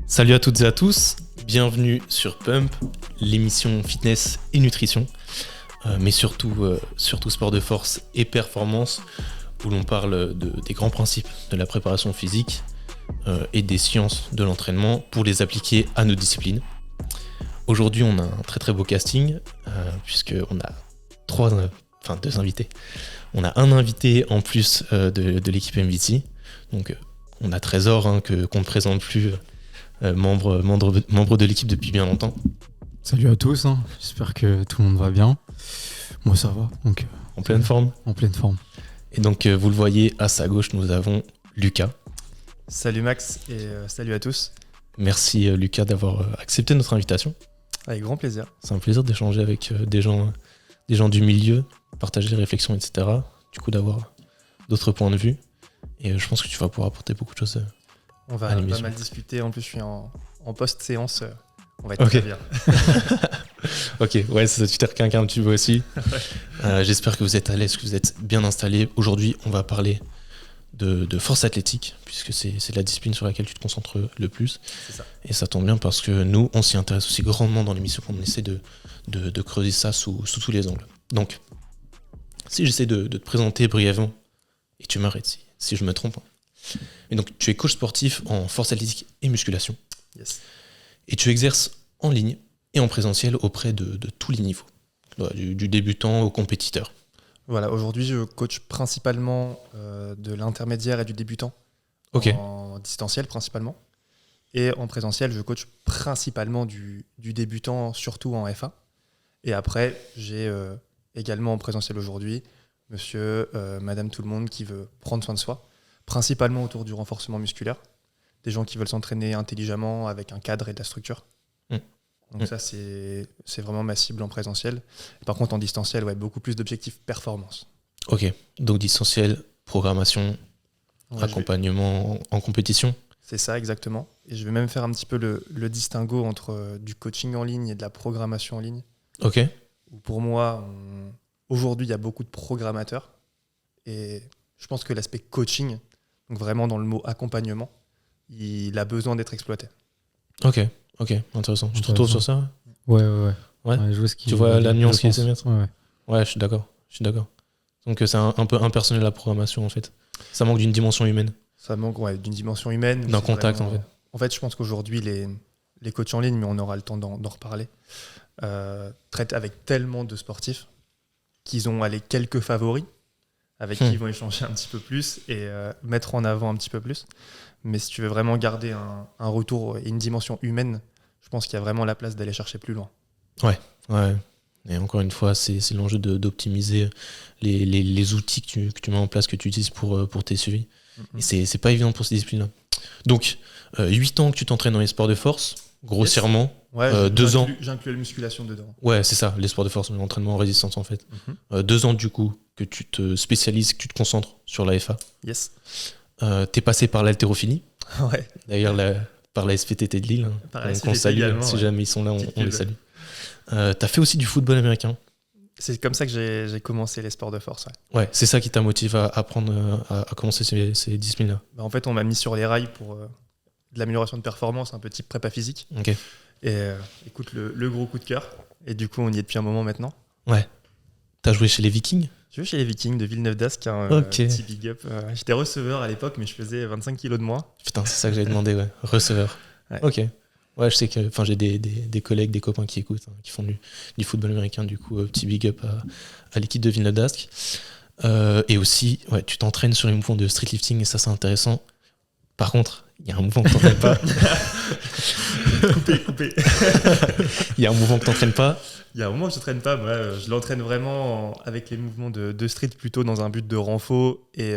Salut à toutes et à tous, bienvenue sur Pump, l'émission fitness et nutrition, mais surtout sport de force et performance, où l'on parle des grands principes de la préparation physique et des sciences de l'entraînement pour les appliquer à nos disciplines. Aujourd'hui, on a un très très beau casting, puisqu'on a deux invités. On a un invité en plus de l'équipe MVT, donc on a Trésor qu'on ne présente plus. Membre de l'équipe depuis bien longtemps. Salut à tous, j'espère que tout le monde va bien. Moi ça va. Donc, en pleine forme. En pleine forme. Et donc vous le voyez, à sa gauche nous avons Lucas. Salut Max et salut à tous. Merci Lucas d'avoir accepté notre invitation. Avec grand plaisir. C'est un plaisir d'échanger avec des gens du milieu, partager des réflexions, etc. Du coup d'avoir d'autres points de vue. Et je pense que tu vas pouvoir apporter beaucoup de choses. On va pas mal discuter, en plus je suis en post-séance, on va être très bien. Ok, ouais, tu t'es requinqué un petit peu aussi. J'espère que vous êtes à l'aise, que vous êtes bien installés. Aujourd'hui, on va parler de force athlétique, puisque c'est la discipline sur laquelle tu te concentres le plus. C'est ça. Et ça tombe bien parce que nous, on s'y intéresse aussi grandement dans l'émission, qu'on essaie de creuser ça sous tous les angles. Donc, si j'essaie de te présenter brièvement, et tu m'arrêtes si je me trompe. Et donc, tu es coach sportif en force athlétique et musculation. Yes. Et tu exerces en ligne et en présentiel auprès de tous les niveaux, du débutant au compétiteur. Voilà, aujourd'hui je coach principalement de l'intermédiaire et du débutant. Okay. En distanciel principalement. Et en présentiel, je coach principalement du débutant, surtout en F1. Et après, j'ai également en présentiel aujourd'hui monsieur, madame tout le monde qui veut prendre soin de soi. Principalement autour du renforcement musculaire, des gens qui veulent s'entraîner intelligemment avec un cadre et de la structure. Donc ça, c'est vraiment ma cible en présentiel. Et par contre, en distanciel, beaucoup plus d'objectifs performance. Ok, donc distanciel, programmation, accompagnement en compétition. C'est ça, exactement. Et je vais même faire un petit peu le distinguo entre du coaching en ligne et de la programmation en ligne. Ok. Pour moi, aujourd'hui, il y a beaucoup de programmateurs. Et je pense que l'aspect coaching, donc vraiment dans le mot accompagnement, il a besoin d'être exploité. Ok, intéressant. Tu te retrouves sur ça? Ouais. Tu vois la nuance qui est mettre? Ouais, je suis d'accord. Donc c'est un peu impersonnel la programmation en fait. Ça manque d'une dimension humaine. Ça manque d'une dimension humaine. D'un contact vraiment... en fait. En fait, je pense qu'aujourd'hui, les coachs en ligne, mais on aura le temps d'en reparler, traitent avec tellement de sportifs qu'ils ont quelques favoris, avec qui ils vont échanger un petit peu plus et mettre en avant un petit peu plus. Mais si tu veux vraiment garder un retour et une dimension humaine, je pense qu'il y a vraiment la place d'aller chercher plus loin. Ouais. Et encore une fois, c'est l'enjeu d'optimiser les outils que tu mets en place, que tu utilises pour tes suivis. Et c'est pas évident pour ces disciplines-là. Donc, 8 ans que tu t'entraînes dans les sports de force, grossièrement. Yes. Ouais, 2 ans. J'inclus la musculation dedans. Ouais, c'est ça, les sports de force, l'entraînement en résistance en fait. 2 ans du coup que tu te spécialises, que tu te concentres sur la FA. Yes. T'es passé par l'haltérophilie. Ouais. D'ailleurs, par la SPTT de Lille. On salue, également, si jamais ils sont là, on les salue. T'as fait aussi du football américain. C'est comme ça que j'ai commencé les sports de force. Ouais, c'est ça qui t'a motivé à commencer ces disciplines-là. En fait, on m'a mis sur les rails pour de l'amélioration de performance, un peu type prépa physique. Ok. Et écoute, le gros coup de cœur. Et du coup, on y est depuis un moment maintenant. Ouais. T'as joué chez les Vikings ? J'ai joué chez les Vikings de Villeneuve-d'Ascq, petit big up. J'étais receveur à l'époque, mais je faisais 25 kilos de moins. Putain, c'est ça que j'avais demandé, ouais. Receveur. Ouais. Ok. Ouais, je sais que j'ai des collègues, des copains qui écoutent, qui font du football américain, du coup, petit big up à l'équipe de Villeneuve-d'Ascq. Et aussi, ouais, tu t'entraînes sur les mouvements de street lifting, et ça, c'est intéressant. Par contre, il y a un mouvement que tu n'entraînes pas. Coupé. Il y a un mouvement que tu n'entraînes pas. Il y a un moment que je ne traîne pas. Moi, je l'entraîne vraiment avec les mouvements de street, plutôt dans un but de renfort et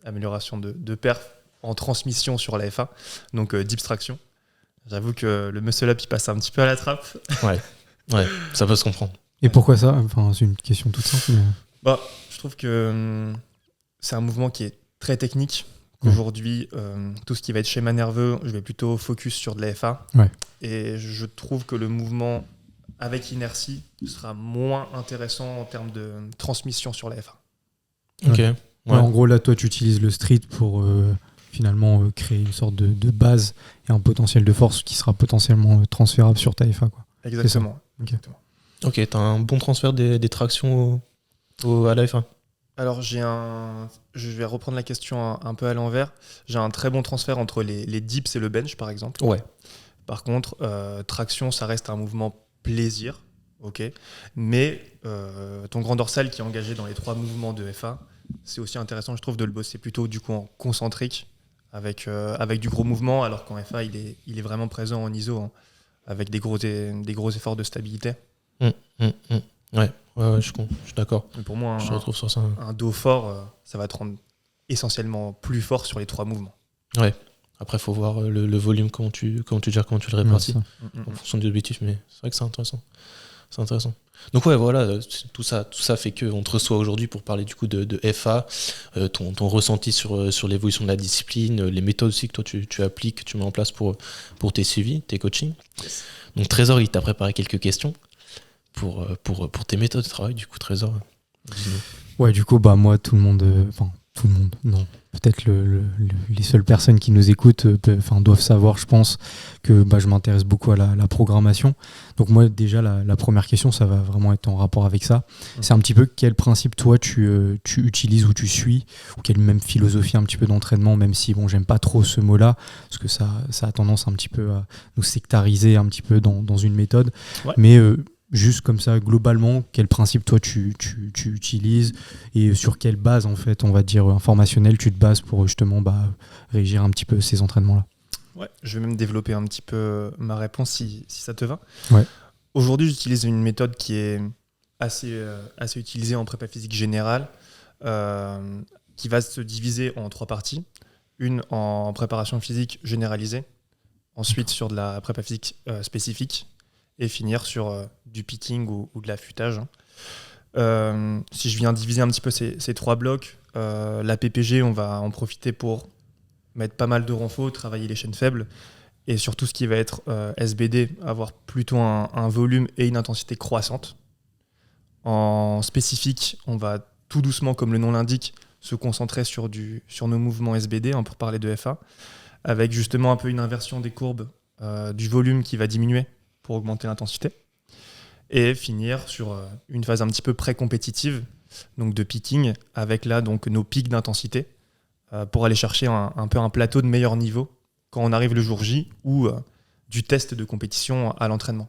amélioration de perf en transmission sur la F1. Donc, d'abstraction. J'avoue que le muscle-up, il passe un petit peu à la trappe. Ouais, ça peut se comprendre. Et pourquoi ça ? Enfin, c'est une question toute simple. Mais... Je trouve que c'est un mouvement qui est très technique, qu'aujourd'hui, tout ce qui va être schéma nerveux, je vais plutôt focus sur de la FA. Ouais. Et je trouve que le mouvement avec inertie sera moins intéressant en termes de transmission sur la FA. Ok. Ouais. Ouais, en gros, là, toi, tu utilises le street pour finalement créer une sorte de base et un potentiel de force qui sera potentiellement transférable sur ta FA, quoi. Exactement. Ok, t'as un bon transfert des tractions à la F1. Alors, je vais reprendre la question un peu à l'envers. J'ai un très bon transfert entre les dips et le bench, par exemple. Ouais. Par contre, traction, ça reste un mouvement plaisir, ok. Mais ton grand dorsal qui est engagé dans les 3 mouvements de FA, c'est aussi intéressant, je trouve, de le bosser plutôt du coup en concentrique avec du gros mouvement, alors qu'en FA, il est vraiment présent en ISO, hein, avec des gros efforts de stabilité. Ouais, je suis d'accord. Mais pour moi, Je te retrouve sur ça. un dos fort, ça va te rendre essentiellement plus fort sur les 3 mouvements. Ouais. Après, il faut voir le volume, comment tu gères, comment tu le répartis, en fonction de l'objectif. Mais c'est vrai que c'est intéressant. Donc ouais, voilà, tout ça fait qu'on te reçoit aujourd'hui pour parler du coup de FA, ton ressenti sur l'évolution de la discipline, les méthodes aussi que toi tu appliques, que tu mets en place pour tes suivis, tes coachings. Donc Trésor, il t'a préparé quelques questions pour tes méthodes de travail, du coup, Trésor. Dis-nous. Ouais, du coup, moi, tout le monde, non. Peut-être les seules personnes qui nous écoutent doivent savoir, je pense, que je m'intéresse beaucoup à la programmation. Donc moi, déjà, la première question, ça va vraiment être en rapport avec ça. C'est un petit peu quel principe, toi, tu utilises ou tu suis, ou quelle même philosophie un petit peu d'entraînement, même si, j'aime pas trop ce mot-là, parce que ça a tendance un petit peu à nous sectariser un petit peu dans une méthode. Ouais. Mais juste comme ça, globalement, quel principe toi tu utilises et sur quelle base, en fait, on va dire informationnelle, tu te bases pour justement régir un petit peu ces entraînements-là? Ouais, je vais même développer un petit peu ma réponse si ça te va. Ouais. Aujourd'hui, j'utilise une méthode qui est assez utilisée en prépa physique générale, qui va se diviser en 3 parties. Une en préparation physique généralisée, ensuite sur de la prépa physique spécifique, et finir sur du picking ou de l'affûtage. Si je viens diviser un petit peu ces 3 blocs, la PPG, on va en profiter pour mettre pas mal de renfort, travailler les chaînes faibles, et surtout ce qui va être SBD, avoir plutôt un volume et une intensité croissante. En spécifique, on va tout doucement, comme le nom l'indique, se concentrer sur nos mouvements SBD, pour parler de FA, avec justement un peu une inversion des courbes du volume qui va diminuer pour augmenter l'intensité, et finir sur une phase un petit peu pré-compétitive, donc de picking, avec là donc nos pics d'intensité, pour aller chercher un peu un plateau de meilleur niveau quand on arrive le jour J ou du test de compétition à l'entraînement.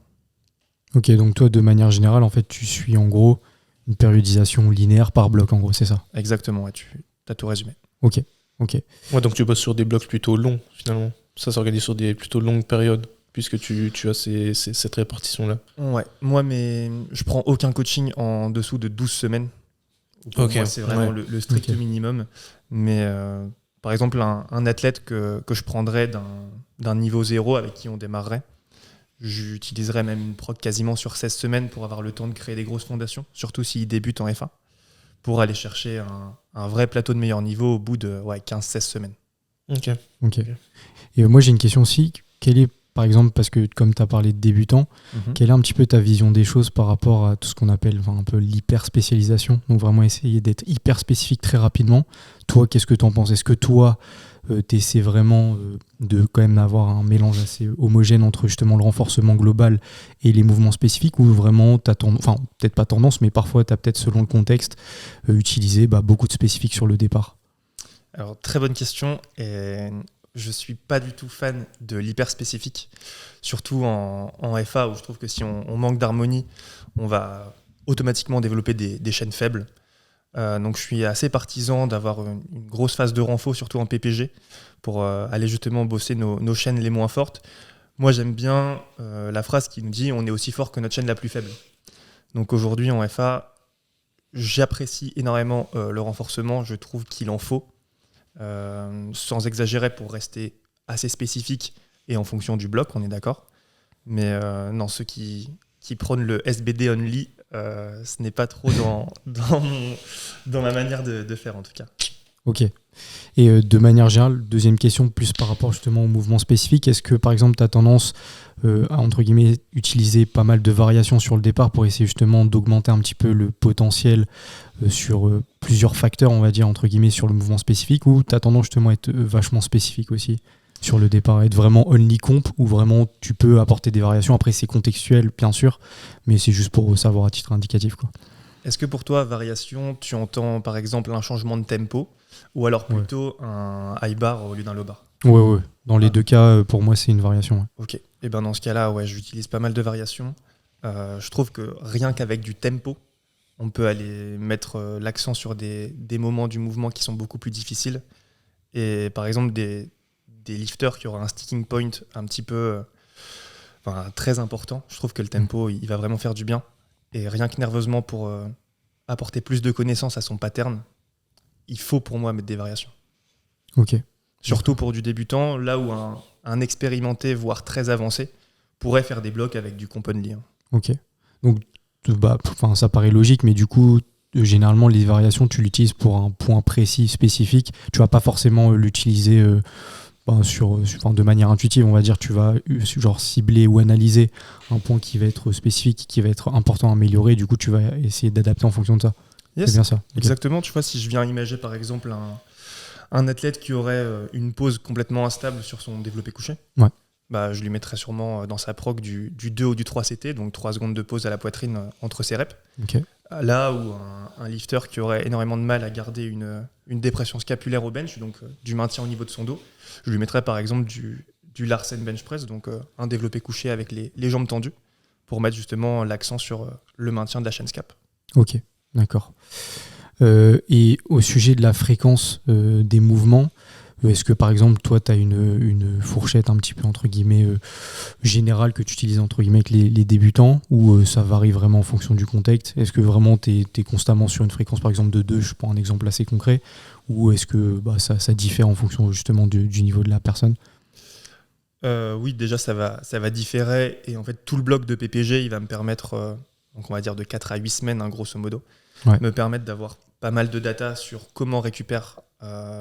Ok, donc toi, de manière générale, en fait, tu suis en gros une périodisation linéaire par bloc, en gros, c'est ça? Exactement, ouais, tu as tout résumé. Ok. Ouais, donc tu bosses sur des blocs plutôt longs, finalement. Ça s'organise sur des plutôt longues périodes, puisque tu as cette répartition-là. Ouais, moi, je prends aucun coaching en dessous de 12 semaines. Pour moi, c'est vraiment le strict minimum. Mais par exemple, un athlète que je prendrais d'un niveau 0 avec qui on démarrerait, j'utiliserais même une prog quasiment sur 16 semaines pour avoir le temps de créer des grosses fondations, surtout s'il débute en F1, pour aller chercher un vrai plateau de meilleur niveau au bout de 15-16 semaines. Ok. Et moi, j'ai une question aussi. Quelle est, par exemple, parce que comme tu as parlé de débutants, quelle est un petit peu ta vision des choses par rapport à tout ce qu'on appelle un peu l'hyper-spécialisation? Donc vraiment essayer d'être hyper spécifique très rapidement. Toi, qu'est-ce que tu en penses? Est-ce que toi, tu essaies vraiment de quand même avoir un mélange assez homogène entre justement le renforcement global et les mouvements spécifiques, ou vraiment tu as peut-être pas tendance, mais parfois tu as peut-être, selon le contexte, utilisé beaucoup de spécifiques sur le départ? Alors, très bonne question. Et je ne suis pas du tout fan de l'hyper spécifique, surtout en FA, où je trouve que si on manque d'harmonie, on va automatiquement développer des chaînes faibles. Donc je suis assez partisan d'avoir une grosse phase de renfort, surtout en PPG, pour aller justement bosser nos chaînes les moins fortes. Moi, j'aime bien la phrase qui nous dit « on est aussi fort que notre chaîne la plus faible ». Donc aujourd'hui, en FA, j'apprécie énormément le renforcement, je trouve qu'il en faut, sans exagérer, pour rester assez spécifique et en fonction du bloc, on est d'accord. Mais non, ceux qui prônent le SBD only, ce n'est pas trop dans ma manière de faire, en tout cas. Ok, Et de manière générale, deuxième question, plus par rapport justement au mouvement spécifique, est-ce que par exemple tu as tendance à entre guillemets utiliser pas mal de variations sur le départ pour essayer justement d'augmenter un petit peu le potentiel sur plusieurs facteurs, on va dire entre guillemets, sur le mouvement spécifique, ou tu as tendance justement à être vachement spécifique aussi sur le départ, être vraiment only comp, ou vraiment tu peux apporter des variations, après c'est contextuel bien sûr, mais c'est juste pour savoir à titre indicatif, quoi. Est-ce que pour toi, variation, tu entends par exemple un changement de tempo ou alors plutôt un high bar au lieu d'un low bar? Ouais. Dans les deux cas, pour moi, c'est une variation. Ouais. Ok. Et ben dans ce cas-là, ouais, j'utilise pas mal de variations. Je trouve que rien qu'avec du tempo, on peut aller mettre l'accent sur des moments du mouvement qui sont beaucoup plus difficiles. Et par exemple, des lifters qui auront un sticking point un petit peu très important. Je trouve que le tempo, il va vraiment faire du bien. Et rien que nerveusement pour apporter plus de connaissances à son pattern, il faut pour moi mettre des variations. Ok. Surtout pour du débutant, là où un expérimenté, voire très avancé, pourrait faire des blocs avec du comp only. Ok. Donc, ça paraît logique, mais du coup, généralement, les variations, tu l'utilises pour un point précis, spécifique. Tu vas pas forcément l'utiliser de manière intuitive, on va dire. Tu vas genre cibler ou analyser un point qui va être spécifique, qui va être important à améliorer. Du coup, tu vas essayer d'adapter en fonction de ça. Yes, c'est bien ça. Exactement. Tu vois, si je viens imager par exemple un athlète qui aurait une pose complètement instable sur son développé couché, je lui mettrais sûrement dans sa prog du 2 ou du 3 CT, donc 3 secondes de pause à la poitrine entre ses reps. Okay. Là où un lifter qui aurait énormément de mal à garder une dépression scapulaire au bench, donc du maintien au niveau de son dos, je lui mettrais par exemple du Larsen bench press, donc un développé couché avec les jambes tendues, pour mettre justement l'accent sur le maintien de la chaîne scap. Ok, d'accord. Et au sujet de la fréquence des mouvements, est-ce que par exemple toi tu as une fourchette un petit peu entre guillemets générale que tu utilises entre guillemets avec les débutants, ou ça varie vraiment en fonction du contexte? Est-ce que vraiment tu es constamment sur une fréquence par exemple de 2, je prends un exemple assez concret, ou est-ce que ça diffère en fonction justement du niveau de la personne? Oui, déjà ça va différer, et en fait tout le bloc de PPG il va me permettre, donc on va dire de 4 à 8 semaines grosso modo, me permettre d'avoir pas mal de data sur comment récupèrent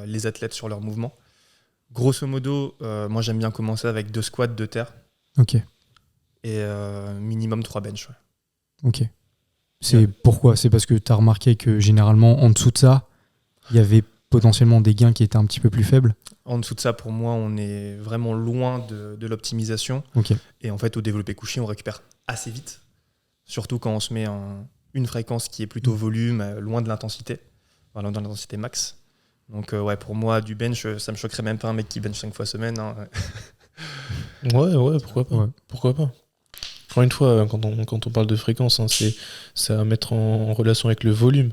les athlètes sur leurs mouvements. Grosso modo, moi j'aime bien commencer avec 2 squats, 2 terres. Ok. Et minimum 3 bench. Ouais. Ok. Pourquoi? C'est parce que tu as remarqué que généralement en dessous de ça, il y avait potentiellement des gains qui étaient un petit peu plus faibles? En dessous de ça, pour moi, on est vraiment loin de l'optimisation. Okay. Et en fait, au développé couché, on récupère assez vite. Surtout quand on se met une fréquence qui est plutôt volume, loin de l'intensité. Loin de l'intensité max. Donc pour moi, du bench, ça me choquerait même pas un mec qui bench 5 fois semaine. Hein. Ouais, pourquoi pas. Ouais. Pourquoi pas. Encore une fois, quand on parle de fréquence, c'est à mettre en relation avec le volume.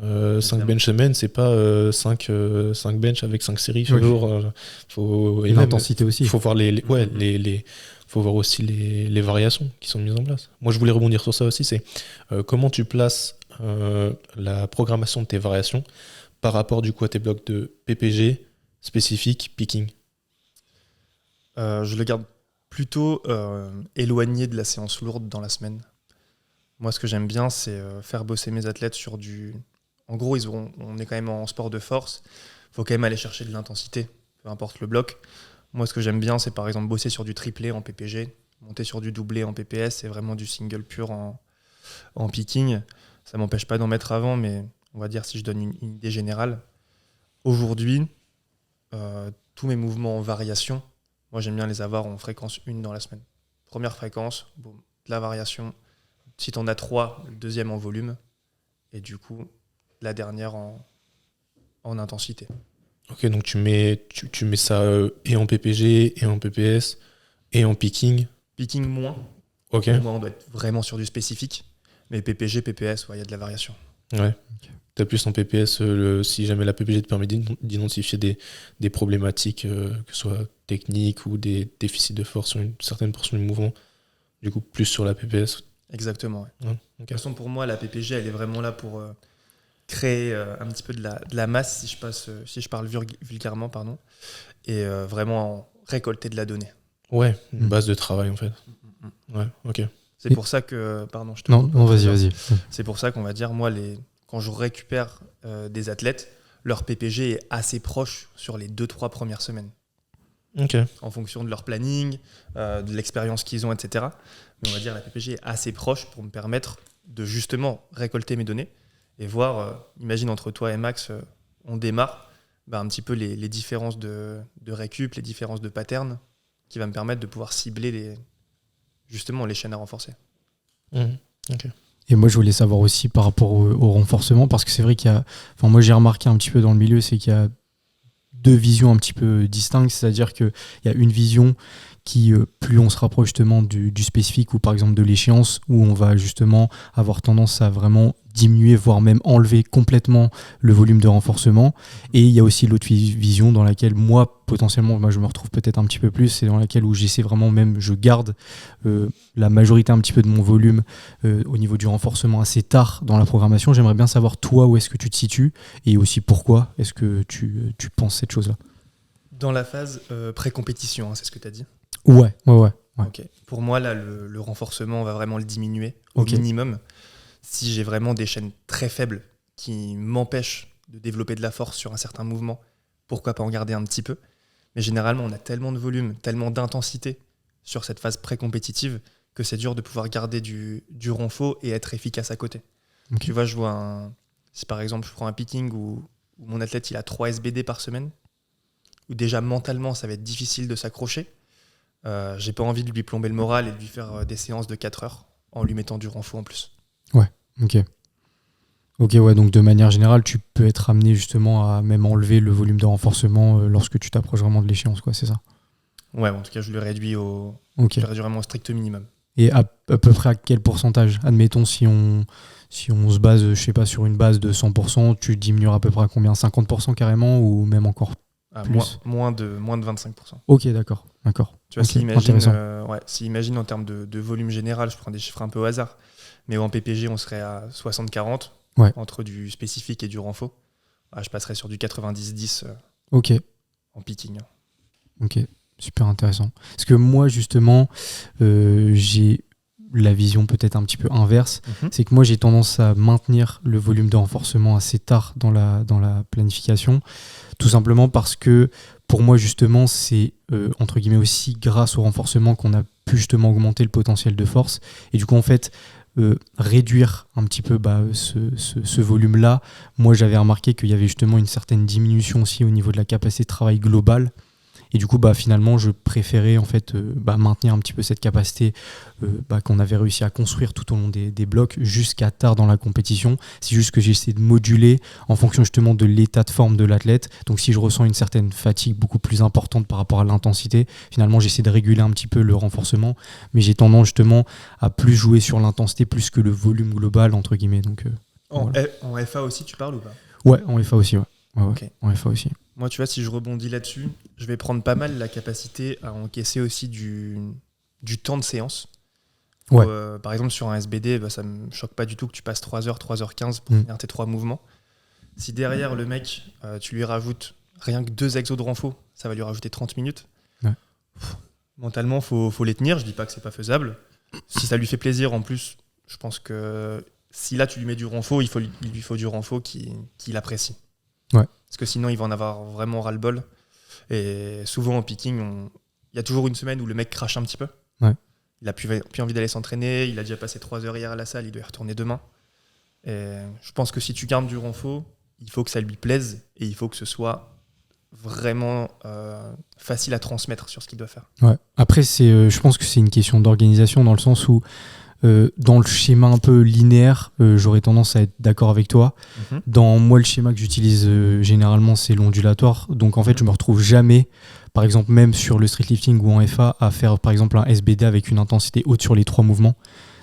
5 bench semaine, c'est pas 5 bench avec 5 séries sur jour. Et l'intensité aussi. Il faut voir faut voir aussi les variations qui sont mises en place. Moi, je voulais rebondir sur ça aussi, c'est comment tu places la programmation de tes variations par rapport du coup à tes blocs de PPG spécifiques, picking. Je le garde plutôt éloigné de la séance lourde dans la semaine. Moi, ce que j'aime bien, c'est faire bosser mes athlètes sur du... En gros, on est quand même en sport de force. Il faut quand même aller chercher de l'intensité, peu importe le bloc. Moi, ce que j'aime bien, c'est par exemple bosser sur du triplé en PPG, monter sur du doublé en PPS et vraiment du single pur en picking. Ça ne m'empêche pas d'en mettre avant, mais on va dire si je donne une idée générale. Aujourd'hui, tous mes mouvements en variation, moi, j'aime bien les avoir en fréquence 1 dans la semaine. Première fréquence, boum, de la variation. Si tu en as 3, le deuxième en volume. Et du coup, la dernière en intensité. Ok, donc tu mets ça et en PPG, et en PPS, et en picking. Picking moins. Ok. Pour moi, on doit être vraiment sur du spécifique. Mais PPG, PPS, il y a de la variation. Ouais. Okay. Tu as plus en PPS, si jamais la PPG te permet d'identifier des problématiques, que ce soit techniques ou des déficits de force sur une certaine portion du mouvement. Du coup, plus sur la PPS. Exactement. Ouais. Okay. De toute façon, pour moi, la PPG, elle est vraiment là pour créer un petit peu de la masse, si je parle vulgairement, pardon, et vraiment récolter de la donnée. Ouais, une base de travail en fait. Ouais, ok. C'est pour ça que... Pardon, je te... Non, vas-y. C'est pour ça qu'on va dire, moi, quand je récupère des athlètes, leur PPG est assez proche sur les 2-3 premières semaines. Ok. En fonction de leur planning, de l'expérience qu'ils ont, etc. Mais on va dire la PPG est assez proche pour me permettre de justement récolter mes données et voir, imagine entre toi et Max, on démarre, un petit peu les différences de récup, les différences de pattern qui va me permettre de pouvoir cibler justement les chaînes à renforcer. Ok. Et moi, je voulais savoir aussi par rapport au renforcement, parce que c'est vrai qu'il y a... Enfin, moi, j'ai remarqué un petit peu dans le milieu, c'est qu'il y a deux visions un petit peu distinctes, c'est-à-dire qu'il y a une vision qui, plus on se rapproche justement du spécifique ou par exemple de l'échéance, où on va justement avoir tendance à vraiment diminuer, voire même enlever complètement le volume de renforcement. Et il y a aussi l'autre vision dans laquelle moi, potentiellement, je me retrouve peut-être un petit peu plus, c'est dans laquelle où j'essaie vraiment même, je garde la majorité un petit peu de mon volume au niveau du renforcement assez tard dans la programmation. J'aimerais bien savoir, toi, où est-ce que tu te situes et aussi pourquoi est-ce que tu penses cette chose-là. Dans la phase pré-compétition, c'est ce que tu as dit. Ouais. Okay. Pour moi, là, le renforcement, on va vraiment le diminuer au minimum. Si j'ai vraiment des chaînes très faibles qui m'empêchent de développer de la force sur un certain mouvement, pourquoi pas en garder un petit peu. Mais généralement, on a tellement de volume, tellement d'intensité sur cette phase pré-compétitive que c'est dur de pouvoir garder du renfort et être efficace à côté. Okay. Tu vois, je vois si par exemple je prends un picking où mon athlète il a 3 SBD par semaine, où déjà mentalement ça va être difficile de s'accrocher, j'ai pas envie de lui plomber le moral et de lui faire des séances de 4 heures en lui mettant du renfort en plus. Ouais, ok, ouais, donc de manière générale, tu peux être amené justement à même enlever le volume de renforcement lorsque tu t'approches vraiment de l'échéance, quoi, c'est ça? Ouais, en tout cas, je le réduis vraiment au strict minimum. Et à peu près à quel pourcentage? Admettons, si on se base, je sais pas, sur une base de 100%, tu diminueras à peu près à combien? 50% carrément ou même encore plus? Moins de 25%. Ok, d'accord. Tu vois, okay, si imagine en termes de volume général, je prends des chiffres un peu au hasard, mais en PPG, on serait à 60-40, entre du spécifique et du renfort. Je passerais sur du 90-10 en picking. Ok, super intéressant. Parce que moi, justement, j'ai la vision peut-être un petit peu inverse. C'est que moi, j'ai tendance à maintenir le volume de renforcement assez tard dans la planification, tout simplement parce que pour moi, justement, c'est entre guillemets aussi grâce au renforcement qu'on a pu justement augmenter le potentiel de force. Et du coup, en fait, réduire un petit peu ce volume-là, moi, j'avais remarqué qu'il y avait justement une certaine diminution aussi au niveau de la capacité de travail globale. Et du coup, finalement, je préférais en fait maintenir un petit peu cette capacité qu'on avait réussi à construire tout au long des blocs jusqu'à tard dans la compétition. C'est juste que j'ai essayé de moduler en fonction justement de l'état de forme de l'athlète. Donc si je ressens une certaine fatigue beaucoup plus importante par rapport à l'intensité, finalement j'essaie de réguler un petit peu le renforcement. Mais j'ai tendance justement à plus jouer sur l'intensité plus que le volume global, entre guillemets. Donc, en FA aussi, tu parles ou pas? Ouais, en FA aussi, ouais. Okay. En FA aussi. Moi, tu vois, si je rebondis là-dessus, je vais prendre pas mal la capacité à encaisser aussi du temps de séance. Ouais. Par exemple, sur un SBD, ça me choque pas du tout que tu passes 3h, 3h15 pour finir tes 3 mouvements. Si derrière, le mec, tu lui rajoutes rien que 2 exos de renfort, ça va lui rajouter 30 minutes. Ouais. Mentalement, faut les tenir. Je dis pas que c'est pas faisable. Si ça lui fait plaisir, en plus, je pense que si là, tu lui mets du renfort, il lui faut du renfort qu'il apprécie. Ouais. Parce que sinon, il va en avoir vraiment ras-le-bol. Et souvent, en picking, il y a toujours une semaine où le mec crache un petit peu. Ouais. Il a plus envie d'aller s'entraîner. Il a déjà passé 3 heures hier à la salle. Il doit y retourner demain. Et je pense que si tu gardes du renfort, il faut que ça lui plaise. Et il faut que ce soit vraiment facile à transmettre sur ce qu'il doit faire. Ouais. Après, je pense que c'est une question d'organisation dans le sens où dans le schéma un peu linéaire, j'aurais tendance à être d'accord avec toi. Dans moi, le schéma que j'utilise généralement, c'est l'ondulatoire. Donc en fait, je me retrouve jamais, par exemple, même sur le street lifting ou en FA, à faire par exemple un SBD avec une intensité haute sur les 3 mouvements.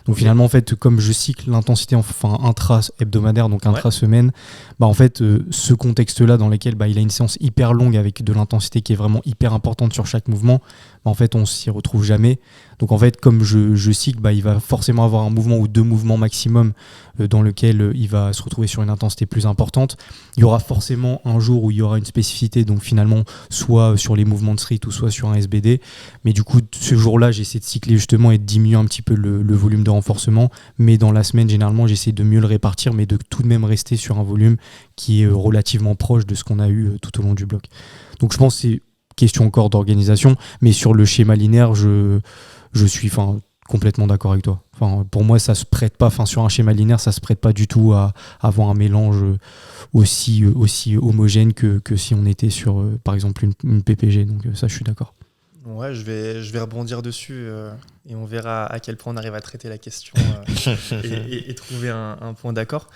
Donc finalement, en fait, comme je cycle l'intensité intra-hebdomadaire, donc intra-semaine, en fait, ce contexte-là dans lequel il a une séance hyper longue avec de l'intensité qui est vraiment hyper importante sur chaque mouvement, en fait on s'y retrouve jamais. Donc en fait comme je cycle, il va forcément avoir un mouvement ou 2 mouvements maximum dans lequel il va se retrouver sur une intensité plus importante. Il y aura forcément un jour où il y aura une spécificité, donc finalement soit sur les mouvements de street ou soit sur un SBD, mais du coup ce jour-là j'essaie de cycler justement et de diminuer un petit peu le volume de renforcement, mais dans la semaine généralement j'essaie de mieux le répartir, mais de tout de même rester sur un volume qui est relativement proche de ce qu'on a eu tout au long du bloc. Donc je pense que c'est question encore d'organisation, mais sur le schéma linéaire je suis complètement d'accord avec toi. Pour moi, ça se prête pas. Sur un schéma linéaire, ça se prête pas du tout à avoir un mélange aussi homogène que si on était sur, par exemple, une PPG. Donc ça, je suis d'accord. Ouais, je vais rebondir dessus et on verra à quel point on arrive à traiter la question et trouver un point d'accord.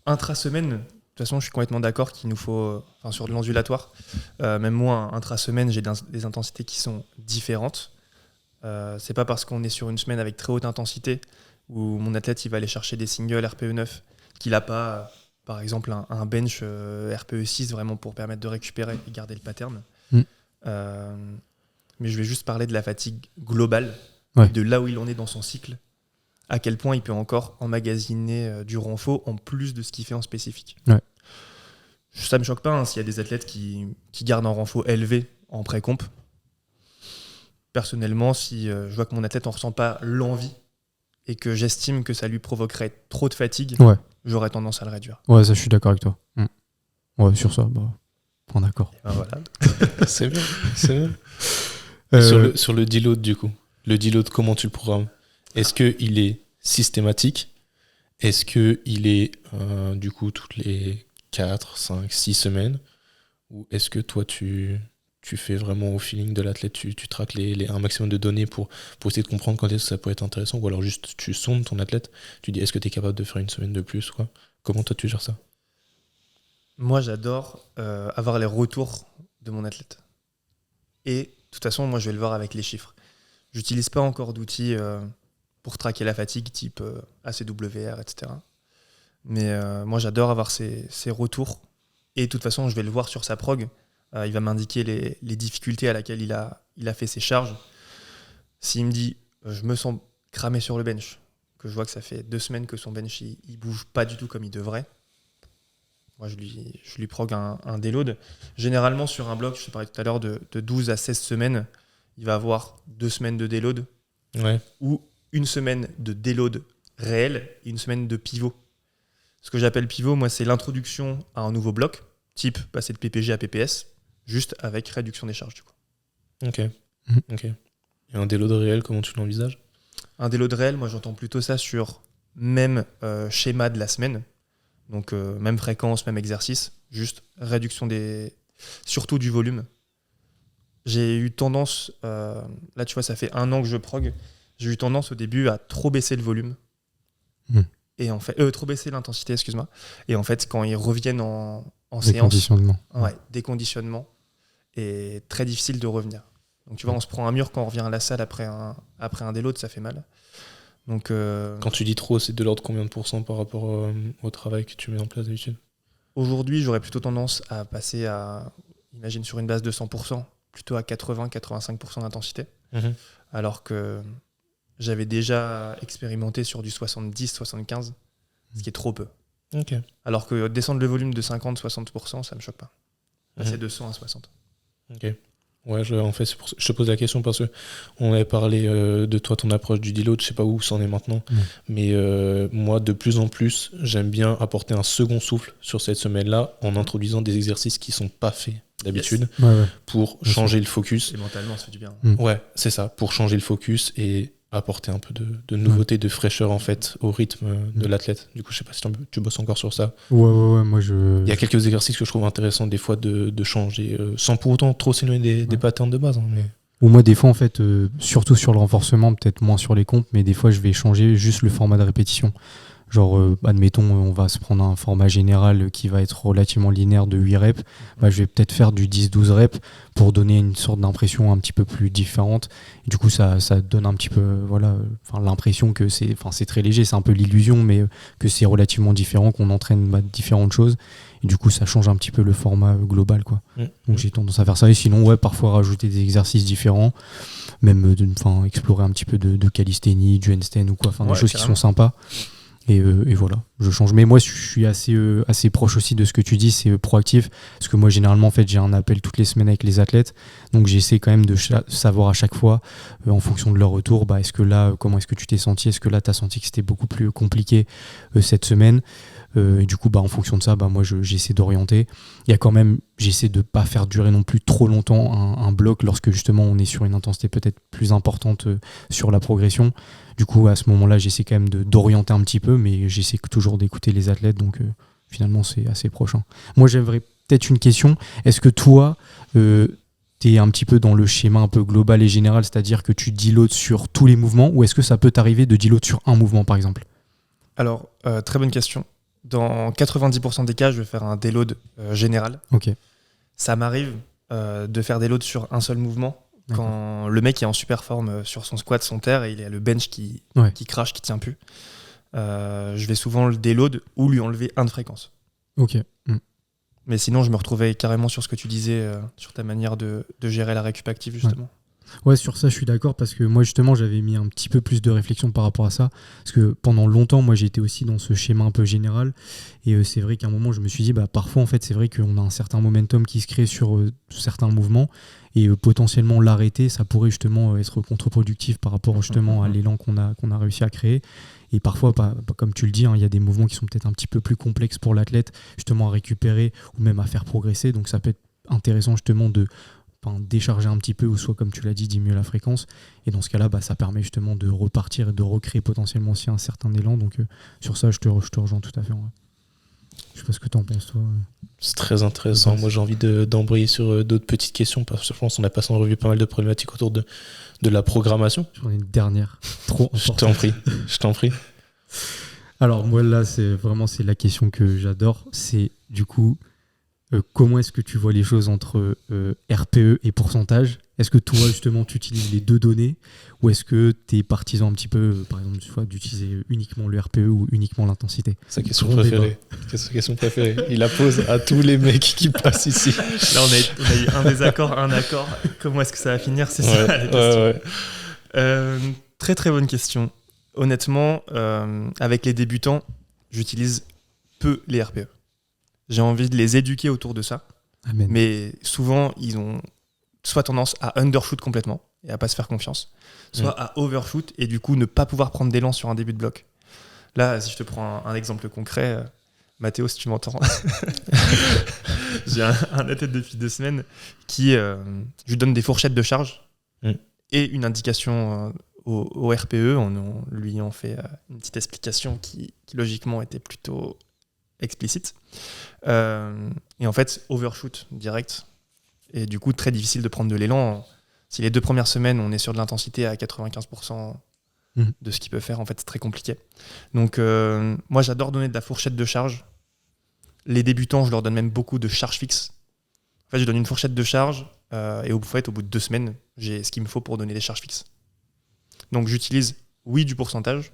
Intra-semaine, de toute façon, je suis complètement d'accord qu'il nous faut, sur de l'ondulatoire, même moi, intra-semaine, j'ai des intensités qui sont différentes. C'est pas parce qu'on est sur une semaine avec très haute intensité où mon athlète il va aller chercher des singles RPE 9 qu'il n'a pas, par exemple, un bench RPE 6 vraiment pour permettre de récupérer et garder le pattern. Mais je vais juste parler de la fatigue globale, de là où il en est dans son cycle, à quel point il peut encore emmagasiner du renfort en plus de ce qu'il fait en spécifique. Ouais. Ça me choque pas s'il y a des athlètes qui gardent un renfort élevé en pré-comp. Personnellement, si je vois que mon athlète n'en ressent pas l'envie et que j'estime que ça lui provoquerait trop de fatigue, j'aurais tendance à le réduire. Ouais, ça, je suis d'accord avec toi. Ouais, sur ça, point d'accord. Voilà. C'est bien. Sur le deload, du coup. Le deload, comment tu le programmes ? Est-ce qu'il est systématique ? Est-ce qu'il est, du coup, toutes les 4, 5, 6 semaines ? Ou est-ce que toi, tu fais vraiment au feeling de l'athlète, tu traques un maximum de données pour essayer de comprendre quand est-ce que ça peut être intéressant, ou alors juste tu sondes ton athlète, tu dis est-ce que tu es capable de faire une semaine de plus, quoi. Comment toi tu gères ça ? Moi j'adore avoir les retours de mon athlète. Et de toute façon, moi je vais le voir avec les chiffres. J'utilise pas encore d'outils pour traquer la fatigue type ACWR, etc. Mais moi j'adore avoir ces retours. Et de toute façon, je vais le voir sur sa prog. Il va m'indiquer les difficultés à laquelle il a fait ses charges. S'il me dit je me sens cramé sur le bench, que je vois que ça fait 2 semaines que son bench il bouge pas du tout comme il devrait, moi je lui prog un déload. Généralement sur un bloc, je te parlais tout à l'heure de 12 à 16 semaines, il va avoir 2 semaines de déload ou une semaine de déload réel et une semaine de pivot. Ce que j'appelle pivot, moi, c'est l'introduction à un nouveau bloc, type passer de PPG à PPS, juste avec réduction des charges du coup. Ok. Et un déload réel, comment tu l'envisages ? Un déload réel, moi j'entends plutôt ça sur même schéma de la semaine, donc même fréquence, même exercice, juste réduction surtout du volume. J'ai eu tendance, là tu vois ça fait 1 an que je prog, j'ai eu tendance au début à trop baisser le volume, et en fait, trop baisser l'intensité, excuse-moi, et en fait quand ils reviennent en séance, déconditionnement, et très difficile de revenir. Donc tu vois, on se prend un mur quand on revient à la salle après un déload, ça fait mal. Donc, quand tu dis trop, c'est de l'ordre de combien de pourcents par rapport au travail que tu mets en place d'habitude ? Aujourd'hui, j'aurais plutôt tendance à passer imagine sur une base de 100%, plutôt à 80-85% d'intensité, alors que j'avais déjà expérimenté sur du 70-75, ce qui est trop peu. Alors que descendre le volume de 50-60%, ça me choque pas. Passer de 100 à 60. Ouais, en fait, je te pose la question parce qu'on avait parlé de toi, ton approche du deload, je sais pas où ça en est maintenant, mais moi, de plus en plus, j'aime bien apporter un second souffle sur cette semaine-là en introduisant des exercices qui sont pas faits d'habitude pour changer le focus. Et mentalement, ça fait du bien. Ouais, c'est ça, pour changer le focus et apporter un peu de nouveauté, de fraîcheur en fait au rythme de l'athlète. Du coup, je sais pas si tu bosses encore sur ça. Ouais, moi il y a quelques exercices que je trouve intéressants des fois de changer sans pour autant trop s'éloigner des patterns de base. Mais... Ou moi des fois en fait, surtout sur le renforcement, peut-être moins sur les comptes, mais des fois je vais changer juste le format de répétition. Genre, admettons, on va se prendre un format général qui va être relativement linéaire de 8 reps. Je vais peut-être faire du 10-12 reps pour donner une sorte d'impression un petit peu plus différente. Et du coup, ça donne un petit peu l'impression que c'est très léger, c'est un peu l'illusion, mais que c'est relativement différent, qu'on entraîne différentes choses. Et du coup, ça change un petit peu le format global, quoi. Donc j'ai tendance à faire ça. Et sinon, ouais, parfois rajouter des exercices différents, même explorer un petit peu de calisthénie, du handstand ou quoi, des choses carrément. qui sont sympas. Et voilà, je change. Mais moi, je suis assez proche aussi de ce que tu dis, c'est proactif. Parce que moi, généralement, en fait, j'ai un appel toutes les semaines avec les athlètes. Donc, j'essaie quand même de savoir à chaque fois, en fonction de leur retour, est-ce que là, comment est-ce que tu t'es senti? Est-ce que là, tu as senti que c'était beaucoup plus compliqué cette semaine? Et du coup, en fonction de ça, moi, j'essaie d'orienter. Il y a quand même, j'essaie de ne pas faire durer non plus trop longtemps un bloc lorsque justement on est sur une intensité peut-être plus importante sur la progression. Du coup, à ce moment-là, j'essaie quand même d'orienter un petit peu, mais j'essaie toujours d'écouter les athlètes. Donc, finalement, c'est assez proche. Moi, j'aimerais peut-être une question. Est-ce que toi, tu es un petit peu dans le schéma un peu global et général, c'est-à-dire que tu deloads sur tous les mouvements, ou est-ce que ça peut t'arriver de deload sur un mouvement, par exemple? Alors, très bonne question. Dans 90% des cas, je vais faire un deload général. Ok. Ça m'arrive de faire des loads sur un seul mouvement. D'accord. Quand le mec est en super forme sur son squat, son terre, et il a le bench qui crache, qui tient plus, je vais souvent le déload ou lui enlever un de fréquence. Ok. Mais sinon, je me retrouvais carrément sur ce que tu disais, sur ta manière de gérer la récup active, justement. Ouais, sur ça, je suis d'accord, parce que moi, justement, j'avais mis un petit peu plus de réflexion par rapport à ça. Parce que pendant longtemps, moi, j'étais aussi dans ce schéma un peu général. Et c'est vrai qu'à un moment, je me suis dit, parfois, en fait, c'est vrai qu'on a un certain momentum qui se crée sur certains mouvements. Et potentiellement, l'arrêter, ça pourrait justement être contre-productif par rapport justement à l'élan qu'on a réussi à créer. Et parfois, comme tu le dis, il y a des mouvements qui sont peut-être un petit peu plus complexes pour l'athlète, justement à récupérer ou même à faire progresser. Donc, ça peut être intéressant justement de décharger un petit peu, ou soit comme tu l'as dit, diminuer la fréquence, et dans ce cas là ça permet justement de repartir et de recréer potentiellement aussi un certain élan. Donc sur ça je te rejoins tout à fait. Je sais pas ce que tu en penses, toi. C'est très intéressant. Moi j'ai envie d'embrayer sur d'autres petites questions, parce que je pense qu'on a passé en revue pas mal de problématiques autour de la programmation. J'en ai une dernière trop importante. Je t'en prie. Alors moi là c'est la question que j'adore, c'est du coup comment est-ce que tu vois les choses entre RPE et pourcentage? Est-ce que toi, justement, tu utilises les deux données, ou est-ce que tu es partisan un petit peu, par exemple, soit d'utiliser uniquement le RPE ou uniquement l'intensité? Sa question préférée. Il la pose à tous les mecs qui passent ici. Là, on a eu un désaccord, un accord. Comment est-ce que ça va finir? C'est ça la question. Très, très bonne question. Honnêtement, avec les débutants, j'utilise peu les RPE. J'ai envie de les éduquer autour de ça. Amen. Mais souvent, ils ont soit tendance à undershoot complètement et à pas se faire confiance, soit à overshoot et du coup ne pas pouvoir prendre d'élan sur un début de bloc. Là, si je te prends un exemple concret, Mathéo, si tu m'entends, j'ai un athlète depuis 2 semaines qui, je lui donne des fourchettes de charge et une indication au RPE. On lui en fait une petite explication qui logiquement était plutôt explicite. Et en fait, overshoot direct. Et du coup, très difficile de prendre de l'élan. Si les 2 premières semaines, on est sur de l'intensité à 95% de ce qu'il peut faire, en fait, c'est très compliqué. Donc, moi, j'adore donner de la fourchette de charge. Les débutants, je leur donne même beaucoup de charge fixe. En fait, je donne une fourchette de charge et au bout de 2 semaines, j'ai ce qu'il me faut pour donner des charges fixes. Donc, j'utilise, du pourcentage.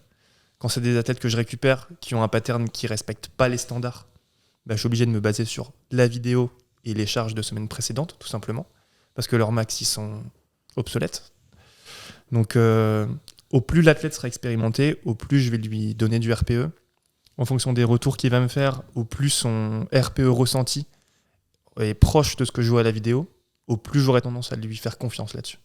Quand c'est des athlètes que je récupère qui ont un pattern qui ne respecte pas les standards, je suis obligé de me baser sur la vidéo et les charges de semaines précédentes, tout simplement, parce que leurs max, ils sont obsolètes. Donc, au plus l'athlète sera expérimenté, au plus je vais lui donner du RPE. En fonction des retours qu'il va me faire, au plus son RPE ressenti est proche de ce que je vois à la vidéo, au plus j'aurai tendance à lui faire confiance là-dessus.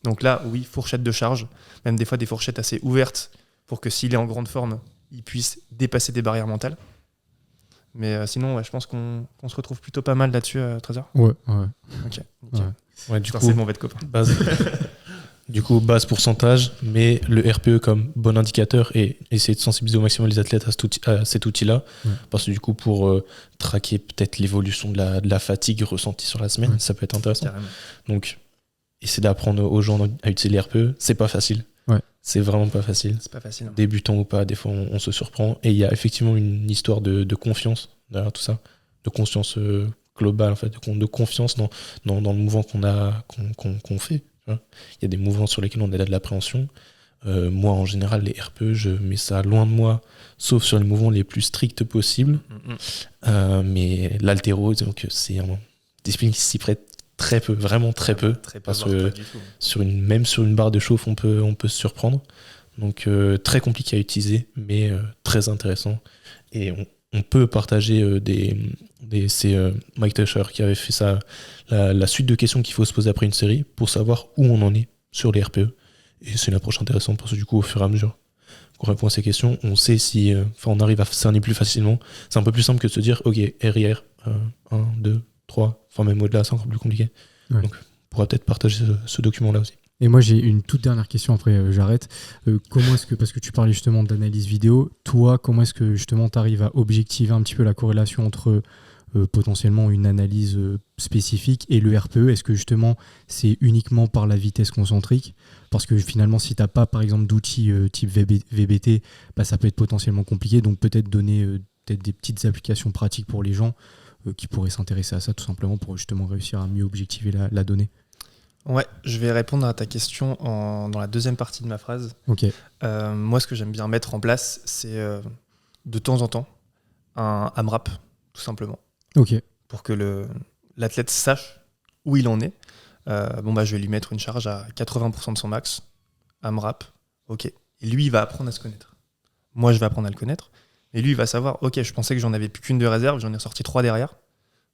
Donc là, fourchette de charge, même des fois des fourchettes assez ouvertes, pour que s'il est en grande forme, il puisse dépasser des barrières mentales. Mais sinon, je pense qu'on se retrouve plutôt pas mal là-dessus, Trésor. Ouais. Ok. Ouais, du coup, c'est mon bête copain. Base pourcentage, mais le RPE comme bon indicateur, et essayer de sensibiliser au maximum les athlètes à cet outil-là. Parce que du coup, pour traquer peut-être l'évolution de la fatigue ressentie sur la semaine, ça peut être intéressant. Carrément. Donc, essayer d'apprendre aux gens à utiliser les RPE, c'est pas facile. C'est vraiment pas facile. C'est pas facile. Débutant ou pas, des fois on se surprend. Et il y a effectivement une histoire de confiance derrière tout ça, de conscience globale, en fait, de confiance dans le mouvement qu'on fait. Il y a des mouvements sur lesquels on a de l'appréhension. Moi, en général, les RPE, je mets ça loin de moi, sauf sur les mouvements les plus stricts possibles. Mais l'haltéro, donc, c'est une discipline qui s'y prête très peu, vraiment très peu. Parce que même sur une barre de chauffe, on peut se surprendre. Donc, très compliqué à utiliser, mais très intéressant. Et on peut partager c'est Mike Tusher qui avait fait ça, la suite de questions qu'il faut se poser après une série pour savoir où on en est sur les RPE. Et c'est une approche intéressante parce que du coup, au fur et à mesure qu'on répond à ces questions, on sait si on arrive à cerner plus facilement. C'est un peu plus simple que de se dire, ok, RIR, 1, 2, 3, enfin même au-delà, c'est encore plus compliqué. Ouais. Donc, on pourra peut-être partager ce document-là aussi. Et moi, j'ai une toute dernière question, après j'arrête. Comment est-ce que, parce que tu parlais justement d'analyse vidéo, toi, comment est-ce que justement tu arrives à objectiver un petit peu la corrélation entre potentiellement une analyse spécifique et le RPE? Est-ce que justement c'est uniquement par la vitesse concentrique? Parce que finalement, si tu n'as pas par exemple d'outils type VBT, ça peut être potentiellement compliqué. Donc peut-être donner peut-être des petites applications pratiques pour les gens qui pourraient s'intéresser à ça tout simplement pour justement réussir à mieux objectiver la donnée. Ouais, je vais répondre à ta question dans la deuxième partie de ma phrase. Okay. Moi, ce que j'aime bien mettre en place, c'est de temps en temps un AMRAP, tout simplement. Okay. Pour que l'athlète sache où il en est. Je vais lui mettre une charge à 80% de son max, AMRAP, ok. Et lui, il va apprendre à se connaître. Moi, je vais apprendre à le connaître. Et lui, il va savoir, ok, je pensais que j'en avais plus qu'une de réserve, j'en ai ressorti 3 derrière.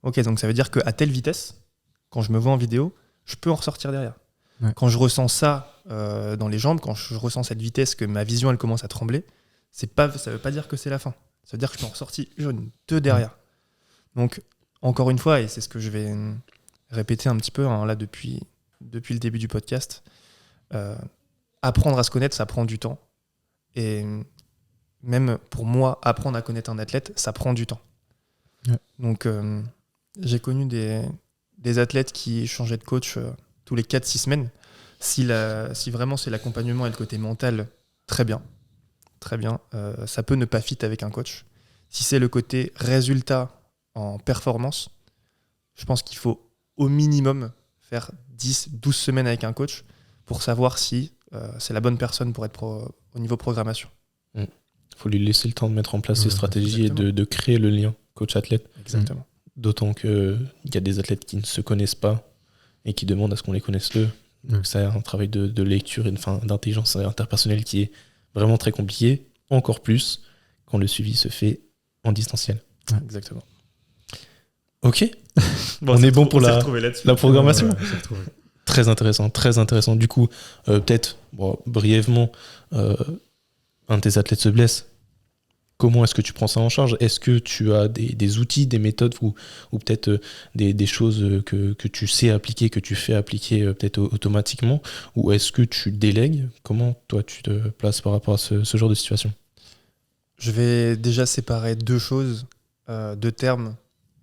Ok, donc ça veut dire qu'à telle vitesse, quand je me vois en vidéo, je peux en ressortir derrière. Ouais. Quand je ressens ça dans les jambes, quand je ressens cette vitesse, que ma vision elle commence à trembler, ça veut pas dire que c'est la fin. Ça veut dire que je peux en ressortir 2 derrière. Donc, encore une fois, et c'est ce que je vais répéter un petit peu là depuis le début du podcast, apprendre à se connaître, ça prend du temps. Et même pour moi, apprendre à connaître un athlète, ça prend du temps. Ouais. Donc, j'ai connu des athlètes qui changeaient de coach tous les 4-6 semaines. Si vraiment c'est l'accompagnement et le côté mental, très bien. Très bien. Ça peut ne pas fit avec un coach. Si c'est le côté résultat en performance, je pense qu'il faut au minimum faire 10-12 semaines avec un coach pour savoir si c'est la bonne personne pour être au niveau programmation. Il faut lui laisser le temps de mettre en place ses stratégies et de créer le lien coach-athlète. Exactement. D'autant qu'il y a des athlètes qui ne se connaissent pas et qui demandent à ce qu'on les connaisse eux. Donc ça a un travail de lecture et d'intelligence interpersonnelle qui est vraiment très compliqué, encore plus quand le suivi se fait en distanciel. Ouais. Exactement. Ok, on est bon pour la programmation. Très intéressant, très intéressant. Du coup, peut-être brièvement, un de tes athlètes se blesse. Comment est-ce que tu prends ça en charge ? Est-ce que tu as des outils, des méthodes ou peut-être des choses que tu sais appliquer, que tu fais appliquer peut-être automatiquement ? Ou est-ce que tu délègues ? Comment toi tu te places par rapport à ce genre de situation ? Je vais déjà séparer 2 choses, 2 termes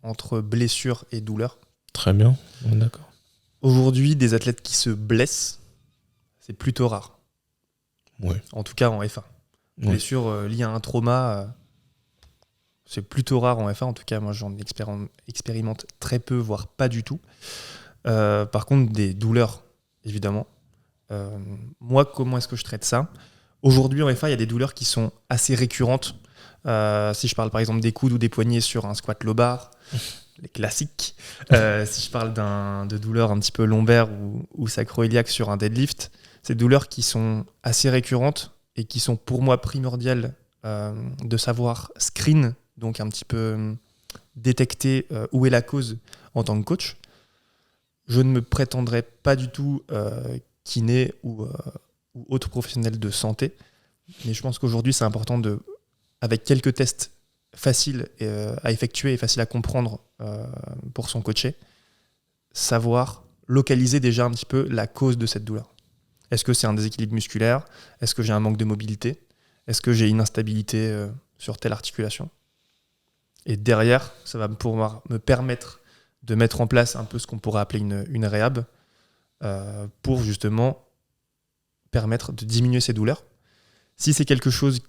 entre blessure et douleur. Très bien, d'accord. Aujourd'hui, des athlètes qui se blessent, c'est plutôt rare. Ouais. En tout cas en F1. Blessure liée à un trauma, c'est plutôt rare en F1. En tout cas, moi, j'en expérimente très peu, voire pas du tout. Par contre, des douleurs, évidemment. Moi, comment est-ce que je traite ça ? Aujourd'hui, en F1, il y a des douleurs qui sont assez récurrentes. Si je parle par exemple des coudes ou des poignets sur un squat low bar, les classiques. Si je parle de douleurs un petit peu lombaires ou sacro-iliaques sur un deadlift, c'est des douleurs qui sont assez récurrentes et qui sont pour moi primordiales de savoir screen, donc un petit peu détecter où est la cause en tant que coach. Je ne me prétendrai pas du tout kiné ou autre professionnel de santé, mais je pense qu'aujourd'hui c'est important avec quelques tests faciles à effectuer et faciles à comprendre pour son coaché, savoir localiser déjà un petit peu la cause de cette douleur. Est-ce que c'est un déséquilibre musculaire ? Est-ce que j'ai un manque de mobilité ? Est-ce que j'ai une instabilité sur telle articulation ? Et derrière, ça va pouvoir me permettre de mettre en place un peu ce qu'on pourrait appeler une réhab pour justement permettre de diminuer ces douleurs. Si c'est quelque chose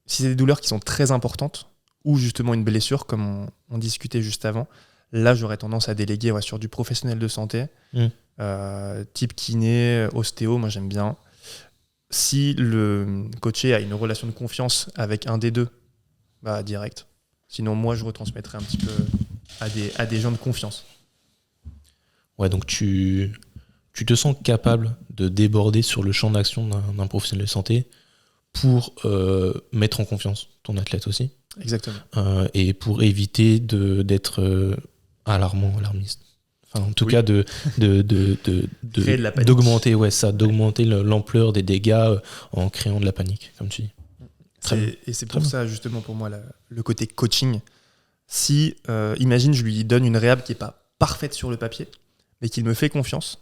si c'est des douleurs qui sont très importantes ou justement une blessure, comme on discutait juste avant, là j'aurais tendance à déléguer sur du professionnel de santé, type kiné, ostéo, moi j'aime bien. si le coaché a une relation de confiance avec un des deux, bah direct. Sinon, moi, je retransmettrai un petit peu à des gens de confiance. Ouais, donc tu te sens capable de déborder sur le champ d'action d'un professionnel de santé pour mettre en confiance ton athlète aussi. Exactement. Et pour éviter d'être alarmiste. Enfin, en tout cas, Créer de la panique. d'augmenter l'ampleur des dégâts en créant de la panique, comme tu dis. Et c'est pour ça, justement, pour moi, le côté coaching. Si, imagine, je lui donne une réhab qui n'est pas parfaite sur le papier, mais qu'il me fait confiance,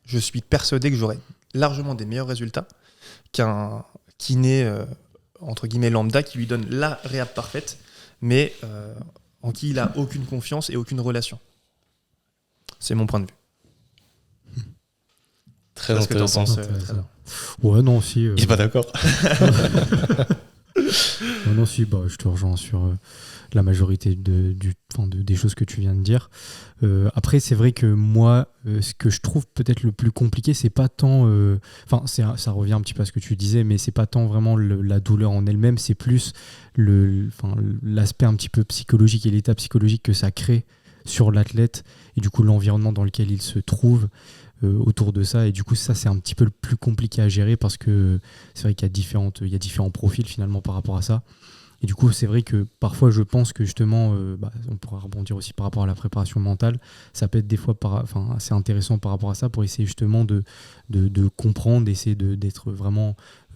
je suis persuadé que j'aurai largement des meilleurs résultats qu'un kiné, entre guillemets, lambda, qui lui donne la réhab parfaite, mais en qui il n'a aucune confiance et aucune relation. C'est mon point de vue. Très intéressant. Ouais, non, si. Il n'est pas d'accord. Ouais, non, si, bah, je te rejoins sur la majorité des choses que tu viens de dire. Après, c'est vrai que moi, ce que je trouve peut-être le plus compliqué, c'est pas tant. Ça revient un petit peu à ce que tu disais, mais c'est pas tant vraiment la douleur en elle-même, c'est plus l'aspect un petit peu psychologique et l'état psychologique que ça crée sur l'athlète et du coup l'environnement dans lequel il se trouve autour de ça. Et du coup, ça, c'est un petit peu le plus compliqué à gérer parce que c'est vrai qu'il y a différents profils finalement par rapport à ça. Et du coup, c'est vrai que parfois, je pense que justement, on pourra rebondir aussi par rapport à la préparation mentale. Ça peut être des fois assez intéressant par rapport à ça pour essayer justement de comprendre, d'essayer d'être vraiment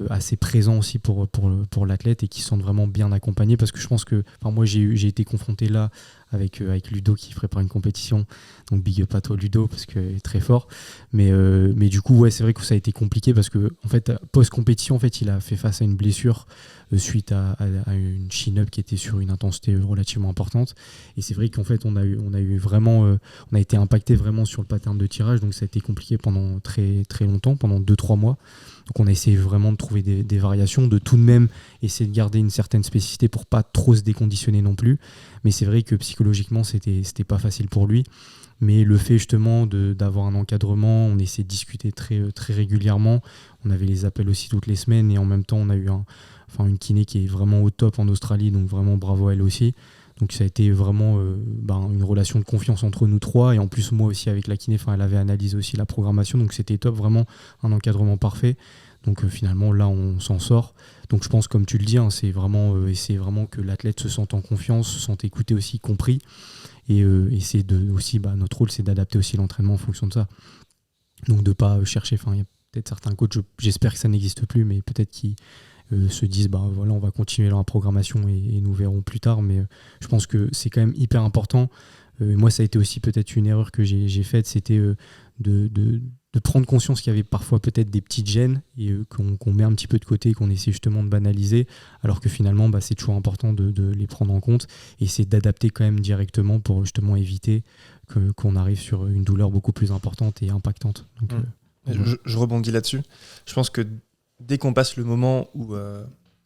assez présent aussi pour l'athlète et qu'il se sente vraiment bien accompagné. Parce que je pense que moi, j'ai été confronté là avec Ludo qui prépare une compétition. Donc, big up à toi, Ludo, parce qu'il est très fort. Mais du coup, ouais, c'est vrai que ça a été compliqué parce que, en fait, post-compétition, en fait, il a fait face à une blessure suite à une chin-up qui était sur une intensité relativement importante. Et c'est vrai qu'en fait, on a été impacté vraiment sur le pattern de tirage. Donc, ça a été compliqué pendant très, très longtemps, pendant 2-3 mois. Donc, on a essayé vraiment de trouver des variations, de tout de même essayer de garder une certaine spécificité pour pas trop se déconditionner non plus. Mais c'est vrai que psychologiquement, c'était pas facile pour lui. Mais le fait justement d'avoir un encadrement, on essaie de discuter très, très régulièrement. On avait les appels aussi toutes les semaines et en même temps, on a eu une kiné qui est vraiment au top en Australie, donc vraiment bravo à elle aussi. Donc ça a été vraiment une relation de confiance entre nous trois. Et en plus, moi aussi avec la kiné, elle avait analysé aussi la programmation, donc c'était top, vraiment un encadrement parfait. Donc finalement, là, on s'en sort. Donc je pense, comme tu le dis, c'est vraiment que l'athlète se sente en confiance, se sente écouté aussi, compris. Et c'est notre rôle, c'est d'adapter aussi l'entraînement en fonction de ça. Donc de ne pas chercher, il y a peut-être certains coachs, j'espère que ça n'existe plus, mais peut-être qui se disent on va continuer dans la programmation et nous verrons plus tard. Mais je pense que c'est quand même hyper important. Moi, ça a été aussi peut-être une erreur que j'ai faite, c'était de prendre conscience qu'il y avait parfois peut-être des petites gênes et qu'on met un petit peu de côté, qu'on essaie justement de banaliser, alors que finalement c'est toujours important de les prendre en compte et c'est d'adapter quand même directement pour justement éviter qu'on arrive sur une douleur beaucoup plus importante et impactante. Donc, je rebondis là-dessus. Je pense que dès qu'on passe le moment où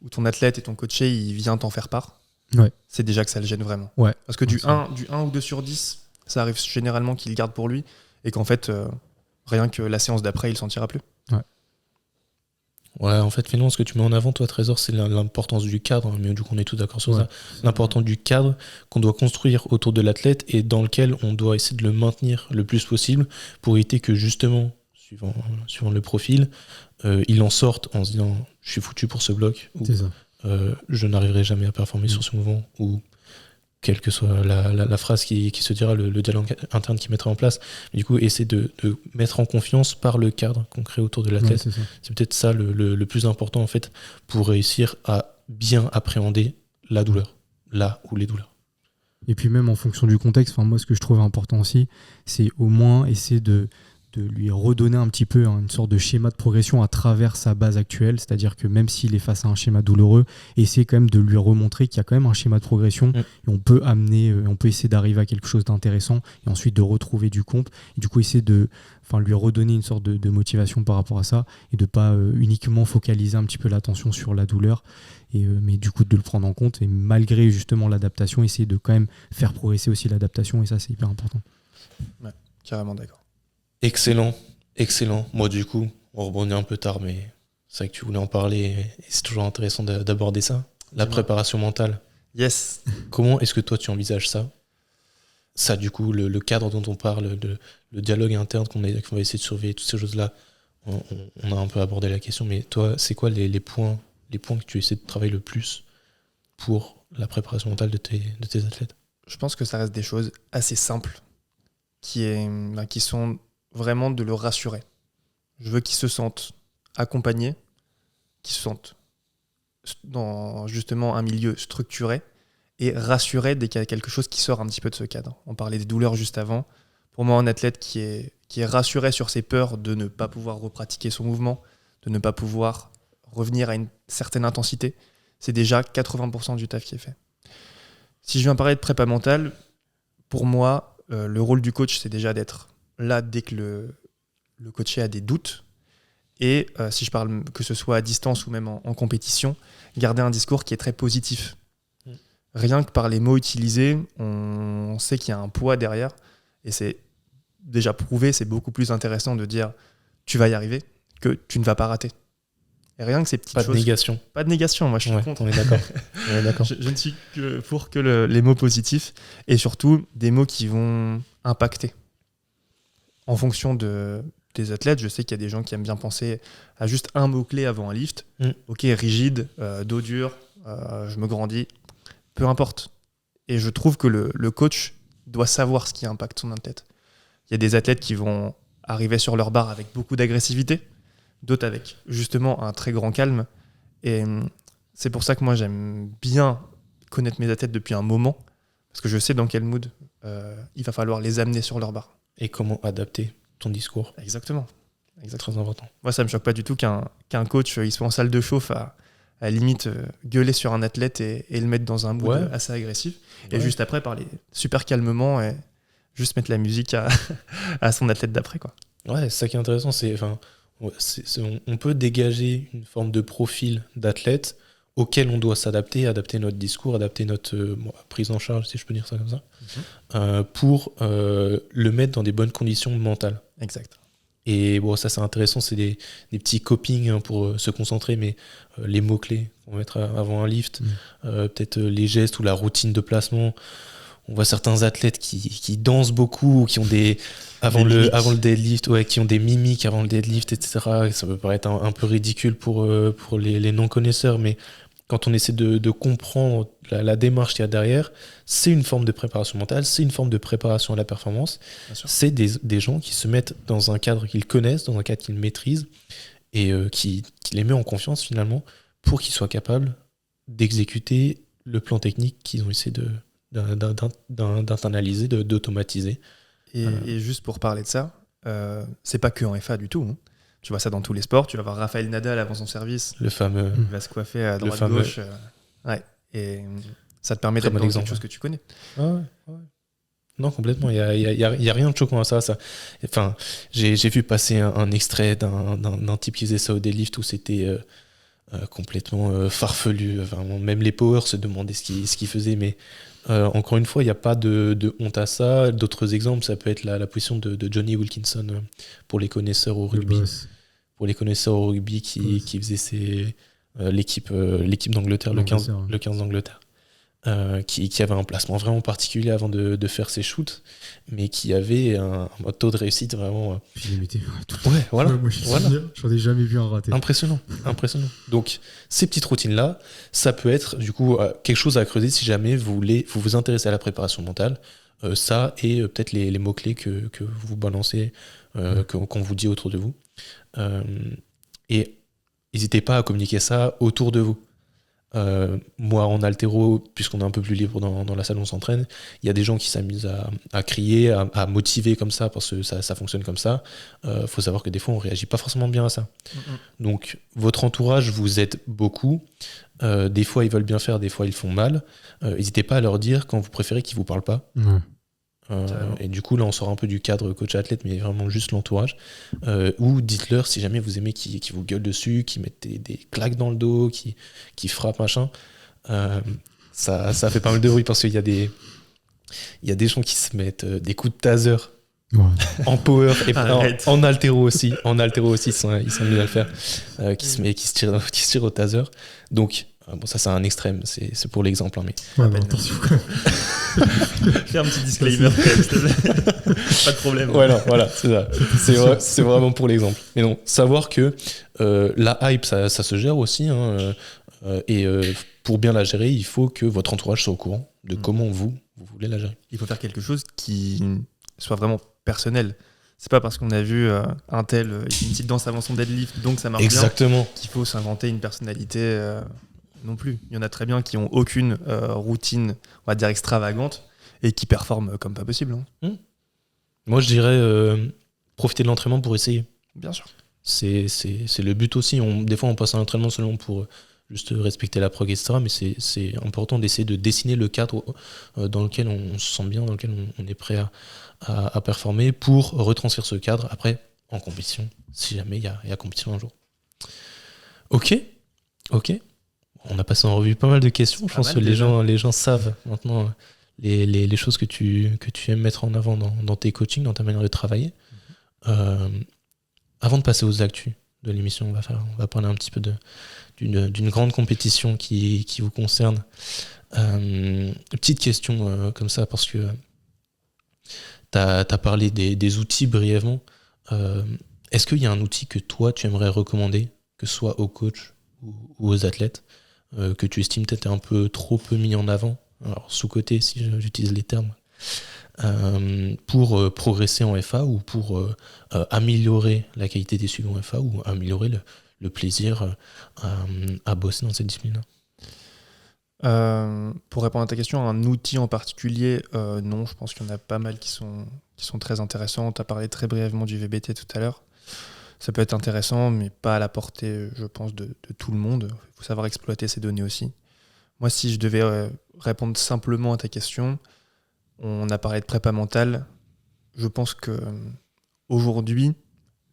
ton athlète et ton coaché il vient t'en faire part, ouais, c'est déjà que ça le gêne vraiment. Ouais, parce que du 1 ou 2 sur 10, ça arrive généralement qu'il garde pour lui et qu'en fait, rien que la séance d'après, il ne s'en tirera plus. Ouais, en fait, finalement, ce que tu mets en avant, toi, Trésor, c'est l'importance du cadre, mais du coup, on est tous d'accord sur ça. L'importance du cadre qu'on doit construire autour de l'athlète et dans lequel on doit essayer de le maintenir le plus possible pour éviter que, justement, suivant le profil, il en sorte en se disant « je suis foutu pour ce bloc » ou « je n'arriverai jamais à performer sur ce mouvement » ou quelle que soit la phrase qui se dira, le dialogue interne qu'il mettra en place. Mais du coup, essayer de mettre en confiance par le cadre qu'on crée autour de l'athlète. C'est peut-être ça le plus important, en fait, pour réussir à bien appréhender la douleur, là où les douleurs. Et puis même en fonction du contexte, moi, ce que je trouve important aussi, c'est au moins essayer de lui redonner un petit peu une sorte de schéma de progression à travers sa base actuelle, c'est-à-dire que même s'il est face à un schéma douloureux, essayer quand même de lui remontrer qu'il y a quand même un schéma de progression et on peut essayer d'arriver à quelque chose d'intéressant et ensuite de retrouver du comp et du coup essayer de lui redonner une sorte de motivation par rapport à ça et de pas uniquement focaliser un petit peu l'attention sur la douleur mais du coup de le prendre en compte et malgré justement l'adaptation, essayer de quand même faire progresser aussi l'adaptation et ça c'est hyper important. Ouais, carrément d'accord. Excellent. Moi, du coup, on rebondit un peu tard, mais C'est vrai que tu voulais en parler et c'est toujours intéressant d'aborder ça. La préparation mentale. Yes. Comment est-ce que toi tu envisages ça? Ça, du coup, le cadre dont on parle, le dialogue interne qu'on va essayer de surveiller, toutes ces choses-là, on a un peu abordé la question, mais toi, c'est quoi les points que tu essaies de travailler le plus pour la préparation mentale de tes athlètes? Je pense que ça reste des choses assez simples qui sont vraiment de le rassurer. Je veux qu'ils se sentent accompagnés, qu'ils se sentent dans justement un milieu structuré et rassurés dès qu'il y a quelque chose qui sort un petit peu de ce cadre. On parlait des douleurs juste avant. Pour moi, un athlète qui est rassuré sur ses peurs de ne pas pouvoir repratiquer son mouvement, de ne pas pouvoir revenir à une certaine intensité, c'est déjà 80% du taf qui est fait. Si je viens parler de prépa mentale, pour moi, le rôle du coach, c'est déjà d'être là dès que le coaché a des doutes. Et si je parle que ce soit à distance ou même en compétition, garder un discours qui est très positif. Rien que par les mots utilisés, on sait qu'il y a un poids derrière. Et c'est déjà prouvé, c'est beaucoup plus intéressant de dire « tu vas y arriver » que « tu ne vas pas rater ». Et rien que ces petites choses... Pas de négation. Pas de négation, moi je suis contre. On est d'accord. Je ne suis que pour que les mots positifs et surtout des mots qui vont impacter. En fonction des athlètes, je sais qu'il y a des gens qui aiment bien penser à juste un mot-clé avant un lift. Ok, rigide, dos dur, je me grandis, peu importe. Et je trouve que le coach doit savoir ce qui impacte son athlète. Il y a des athlètes qui vont arriver sur leur barre avec beaucoup d'agressivité, d'autres avec justement un très grand calme. Et c'est pour ça que moi j'aime bien connaître mes athlètes depuis un moment, parce que je sais dans quel mood il va falloir les amener sur leur barre. Et comment adapter ton discours. Exactement. Très important. Moi, ça me choque pas du tout qu'un coach il soit en salle de chauffe à limite gueuler sur un athlète et le mettre dans un mood assez agressif. Et juste après, parler super calmement et juste mettre la musique à son athlète d'après, quoi. Ouais, c'est ça qui est intéressant. On peut dégager une forme de profil d'athlète auquel on doit s'adapter, adapter notre discours, adapter notre prise en charge, si je peux dire ça comme ça, pour le mettre dans des bonnes conditions mentales. Exact. Et bon, ça c'est intéressant, c'est des petits copings pour se concentrer, mais les mots-clés qu'on va mettre avant un lift, peut-être les gestes ou la routine de placement. On voit certains athlètes qui dansent beaucoup, qui ont avant le deadlift, qui ont des mimiques avant le deadlift, etc. Ça peut paraître un peu ridicule pour les non-connaisseurs, mais quand on essaie de comprendre la démarche qu'il y a derrière, c'est une forme de préparation mentale, c'est une forme de préparation à la performance. C'est des gens qui se mettent dans un cadre qu'ils connaissent, dans un cadre qu'ils maîtrisent, et qui les met en confiance finalement pour qu'ils soient capables d'exécuter le plan technique qu'ils ont essayé d'internaliser, d'automatiser. Et juste pour parler de ça, c'est pas que en FA du tout, hein. Tu vois ça dans tous les sports. Tu vas voir Rafael Nadal avant son service. Le fameux. Il va se coiffer à droite-gauche. Et ça te permet d'être dans quelque chose que tu connais. Ouais. Non, complètement. Il y a rien de choquant à ça. Enfin, j'ai vu passer un extrait d'un type qui faisait ça au deadlift où c'était complètement farfelu. Enfin, même les powers se demandaient ce qu'il faisait. Mais encore une fois, il n'y a pas de honte à ça. D'autres exemples, ça peut être la position de Johnny Wilkinson pour les connaisseurs au rugby. Pour les connaisseurs au rugby qui faisait l'équipe d'Angleterre, le 15 d'Angleterre, qui avait un placement vraiment particulier avant de faire ses shoots, mais qui avait un taux de réussite vraiment... Puis il les mettait tout le temps. Voilà. Moi, j'en ai jamais vu un raté. Impressionnant. Donc, ces petites routines-là, ça peut être du coup quelque chose à creuser si jamais vous vous intéressez à la préparation mentale. Ça et peut-être les mots-clés que vous balancez, qu'on vous dit autour de vous. Et n'hésitez pas à communiquer ça autour de vous. Moi, en haltéro, puisqu'on est un peu plus libre dans la salle où on s'entraîne, il y a des gens qui s'amusent à crier, à motiver comme ça, parce que ça fonctionne comme ça. Faut savoir que des fois, on réagit pas forcément bien à ça. Donc, votre entourage vous aide beaucoup. Des fois, ils veulent bien faire, des fois, ils font mal. N'hésitez pas à leur dire quand vous préférez qu'ils vous parlent pas. Et du coup, là, on sort un peu du cadre coach-athlète, mais vraiment juste l'entourage. Ou dites-leur si jamais vous aimez qui vous gueulent dessus, qui mettent des claques dans le dos, qui frappent, machin. Ça fait pas mal de bruit parce qu'il y a des gens qui se mettent des coups de taser Ouais. En power et Arrête. en haltéro aussi. En haltéro aussi, ils sont venus à le faire. Qui se tire au taser. Donc, bon, ça, c'est un extrême. C'est pour l'exemple. Hein, mais... Ouais, bah, attention. Fais un petit disclaimer, quand même, s'il te plaît. Pas de problème. Voilà, c'est ça. C'est vraiment pour l'exemple. Mais non, savoir que la hype, ça se gère aussi. Hein, et pour bien la gérer, il faut que votre entourage soit au courant de comment vous voulez la gérer. Il faut faire quelque chose qui soit vraiment personnel. C'est pas parce qu'on a vu un tel une petite danse avant son deadlift, donc ça marche Exactement. bien, qu'il faut s'inventer une personnalité non plus. Il y en a très bien qui ont aucune routine, on va dire extravagante, et qui performent comme pas possible. Hein. Moi, je dirais profiter de l'entraînement pour essayer. Bien sûr. C'est le but aussi. Des fois, on passe à l'entraînement seulement pour juste respecter la prog, etc. Mais c'est important d'essayer de dessiner le cadre dans lequel on se sent bien, dans lequel on est prêt à performer pour retranscrire ce cadre après en compétition, si jamais il y a compétition un jour. Ok. On a passé en revue pas mal de questions. Je pense que les gens savent maintenant les choses que tu aimes mettre en avant dans tes coachings, dans ta manière de travailler. Avant de passer aux actus de l'émission, on va parler un petit peu d'une grande compétition qui vous concerne. Petite question comme ça, parce que tu as parlé des outils brièvement. Est-ce qu'il y a un outil que toi, tu aimerais recommander, que ce soit aux coachs ou aux athlètes, que tu estimes peut-être un peu trop peu mis en avant, alors sous-côté si j'utilise les termes, pour progresser en FA ou pour améliorer la qualité des suivis en FA ou améliorer le plaisir à bosser dans cette discipline-là? Pour répondre à ta question, un outil en particulier, non, je pense qu'il y en a pas mal qui sont très intéressants. Tu as parlé très brièvement du VBT tout à l'heure. Ça peut être intéressant, mais pas à la portée, je pense, de tout le monde. Il faut savoir exploiter ces données aussi. Moi, si je devais répondre simplement à ta question, on a parlé de prépa mentale. Je pense que aujourd'hui,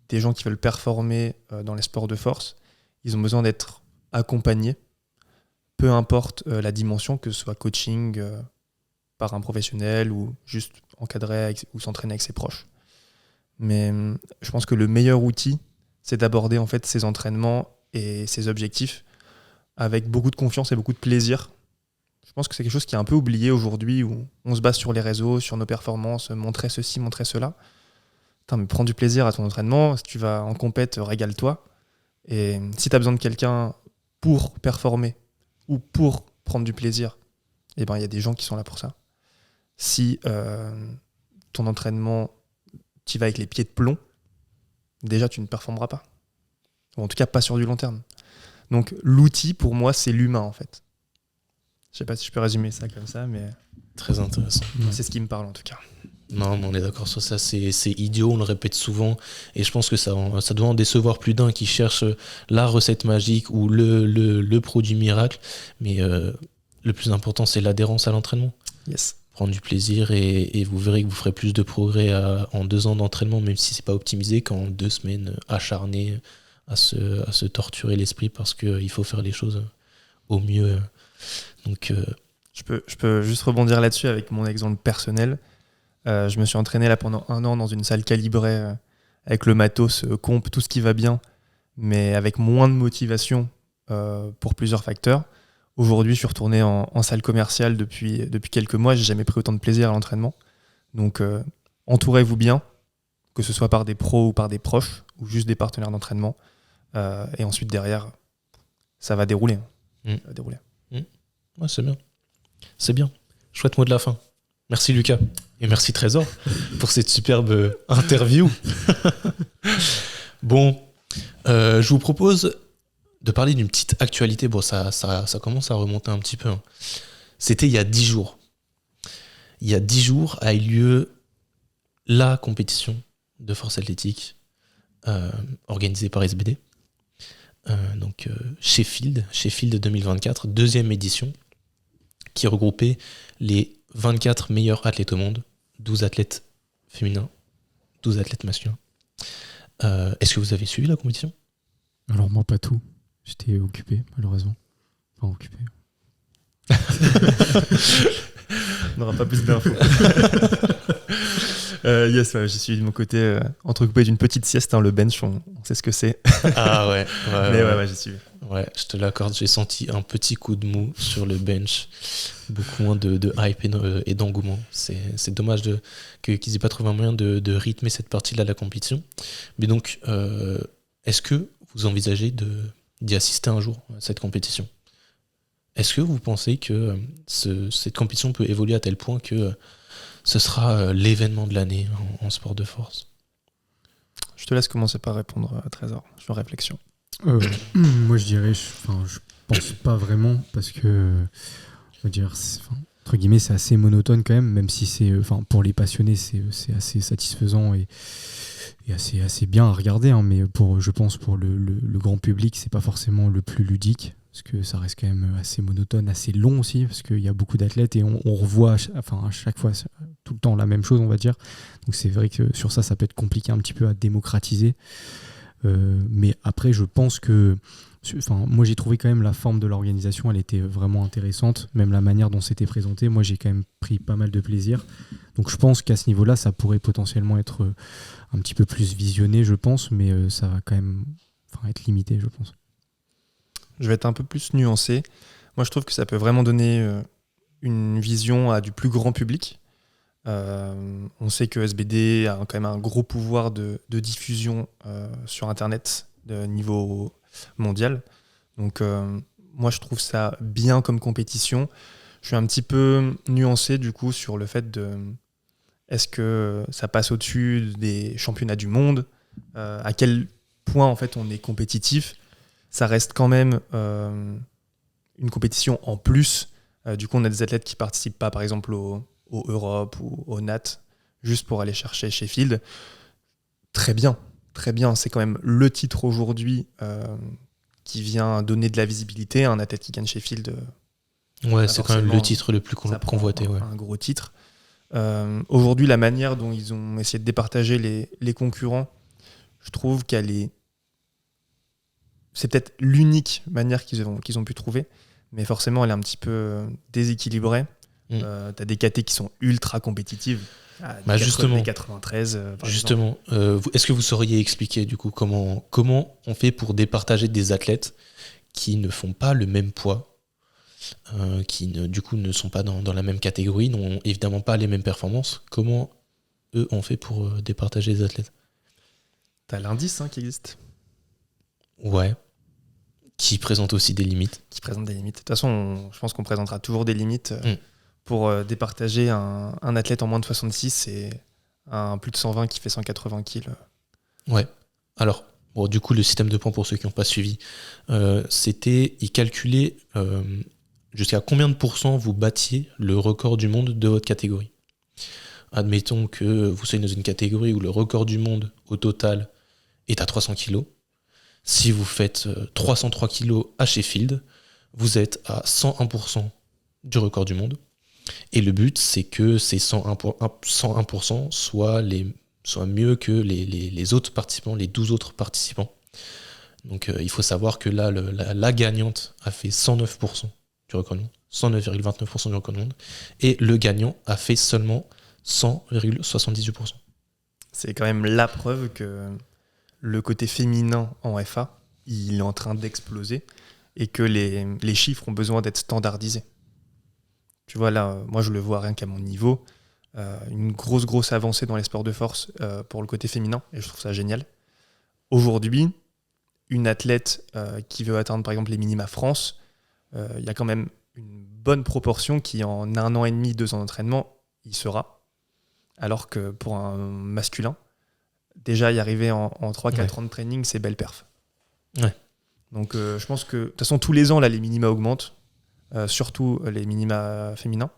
des gens qui veulent performer dans les sports de force, ils ont besoin d'être accompagnés, peu importe la dimension, que ce soit coaching par un professionnel ou juste encadrer ou s'entraîner avec ses proches. Mais je pense que le meilleur outil, c'est d'aborder en fait ces entraînements et ces objectifs avec beaucoup de confiance et beaucoup de plaisir. Je pense que c'est quelque chose qui est un peu oublié aujourd'hui, où on se base sur les réseaux, sur nos performances, montrer ceci, montrer cela. Putain, mais prends du plaisir à ton entraînement. Si tu vas en compète, régale-toi. Et si tu as besoin de quelqu'un pour performer ou pour prendre du plaisir, eh ben, y a des gens qui sont là pour ça. Si ton entraînement, tu vas avec les pieds de plomb, déjà tu ne performeras pas. Ou en tout cas pas sur du long terme. Donc l'outil pour moi c'est l'humain en fait. Je sais pas si je peux résumer ça comme ça, mais Très intéressant. c'est ce qui me parle en tout cas. Non, mais on est d'accord sur ça, c'est idiot, on le répète souvent, et je pense que ça doit en décevoir plus d'un qui cherche la recette magique ou le produit miracle, mais le plus important c'est l'adhérence à l'entraînement. Yes. Prendre du plaisir et vous verrez que vous ferez plus de progrès en 2 ans d'entraînement, même si c'est pas optimisé, qu'en 2 semaines acharnées à se torturer l'esprit parce qu'il faut faire les choses au mieux. Donc, Je peux juste rebondir là-dessus avec mon exemple personnel. Je me suis entraîné là pendant 1 an dans une salle calibrée avec le matos, comp, tout ce qui va bien, mais avec moins de motivation pour plusieurs facteurs. Aujourd'hui, je suis retourné en salle commerciale depuis quelques mois. J'ai jamais pris autant de plaisir à l'entraînement. Donc, entourez-vous bien, que ce soit par des pros ou par des proches, ou juste des partenaires d'entraînement. Et ensuite, derrière, ça va dérouler. Ça va dérouler. ouais, c'est bien. C'est bien. Chouette mot de la fin. Merci Lucas. Et merci Trésor pour cette superbe interview. Bon, je vous propose de parler d'une petite actualité. Bon, ça commence à remonter un petit peu. Hein. C'était il y a 10 jours. Il y a 10 jours a eu lieu la compétition de force athlétique organisée par SBD. Donc Sheffield 2024, 2e édition, qui regroupait les 24 meilleurs athlètes au monde, 12 athlètes féminins, 12 athlètes masculins. Est-ce que vous avez suivi la compétition ? Alors moi pas tout. J'étais occupé malheureusement. Enfin occupé. On n'aura pas plus d'infos. Yes, ouais, j'y suis de mon côté, entrecoupé d'une petite sieste, hein, le bench, on sait ce que c'est. Ah ouais. Mais ouais, j'y suis. Ouais, je te l'accorde, j'ai senti un petit coup de mou sur le bench. Beaucoup moins de hype et d'engouement. C'est dommage qu'ils aient pas trouvé un moyen de rythmer cette partie-là de la compétition. Mais donc, est-ce que vous envisagez d'y assister un jour à cette compétition ? Est-ce que vous pensez que cette compétition peut évoluer à tel point que ce sera l'événement de l'année en sport de force ? Je te laisse commencer par répondre à Trésor. Je suis en réflexion. Moi, je dirais, je pense pas vraiment, parce que, on va dire, entre guillemets, c'est assez monotone quand même si c'est, pour les passionnés, c'est assez satisfaisant et assez bien à regarder, hein, mais je pense pour le grand public, c'est pas forcément le plus ludique, parce que ça reste quand même assez monotone, assez long aussi, parce qu'il y a beaucoup d'athlètes et on revoit à chaque fois tout le temps la même chose, on va dire. Donc c'est vrai que sur ça peut être compliqué un petit peu à démocratiser. Mais après, je pense que moi j'ai trouvé quand même la forme de l'organisation, elle était vraiment intéressante, même la manière dont c'était présenté, moi j'ai quand même pris pas mal de plaisir, donc je pense qu'à ce niveau là ça pourrait potentiellement être un petit peu plus visionné, je pense, mais ça va quand même être limité, je pense. Je vais être un peu plus nuancé. Moi je trouve que ça peut vraiment donner une vision à du plus grand public. On sait que SBD a quand même un gros pouvoir de diffusion sur internet de niveau mondial, donc moi je trouve ça bien comme compétition. Je suis un petit peu nuancé du coup sur le fait de est-ce que ça passe au-dessus des championnats du monde, à quel point en fait on est compétitif. Ça reste quand même une compétition en plus. Du coup on a des athlètes qui participent pas par exemple au Europe ou au NAT juste pour aller chercher Sheffield. Très bien, c'est quand même le titre aujourd'hui qui vient donner de la visibilité à un athlète qui gagne Sheffield. Ouais, c'est quand même le titre le plus convoité. Ouais. Un gros titre. Aujourd'hui, la manière dont ils ont essayé de départager les concurrents, je trouve c'est peut-être l'unique manière qu'ils ont pu trouver, mais forcément elle est un petit peu déséquilibrée. T'as des KT qui sont ultra compétitives. Justement, des 93. Justement, est-ce que vous sauriez expliquer du coup comment on fait pour départager des athlètes qui ne font pas le même poids, qui du coup ne sont pas dans la même catégorie, n'ont évidemment pas les mêmes performances? Comment eux ont fait pour départager les athlètes? T'as l'indice qui existe. Ouais. Qui présente aussi des limites. Qui présente des limites. De toute façon, je pense qu'on présentera toujours des limites. Pour départager un athlète en moins de 66 et un plus de 120 qui fait 180 kg. Ouais. Alors, du coup, le système de points, pour ceux qui n'ont pas suivi, il calculait jusqu'à combien de pourcents vous battiez le record du monde de votre catégorie. Admettons que vous soyez dans une catégorie où le record du monde au total est à 300 kg. Si vous faites 303 kg à Sheffield, vous êtes à 101% du record du monde. Et le but, c'est que ces 101% soient mieux que les autres participants, les 12 autres participants. Donc il faut savoir que là, la gagnante a fait 109% du record du monde, 109,29% du record du monde, et le gagnant a fait seulement 100,78%. C'est quand même la preuve que le côté féminin en FA, il est en train d'exploser et que les chiffres ont besoin d'être standardisés. Tu vois, là, moi, je le vois rien qu'à mon niveau. Une grosse avancée dans les sports de force pour le côté féminin, et je trouve ça génial. Aujourd'hui, une athlète qui veut atteindre, par exemple, les minima France, il y a quand même une bonne proportion qui, en 1 an et demi, 2 ans d'entraînement, y sera. Alors que pour un masculin, déjà y arriver en 3-4 ans de training, c'est belle perf. Ouais. Donc, je pense que, de toute façon, tous les ans, là, les minima augmentent. Surtout les minima féminins.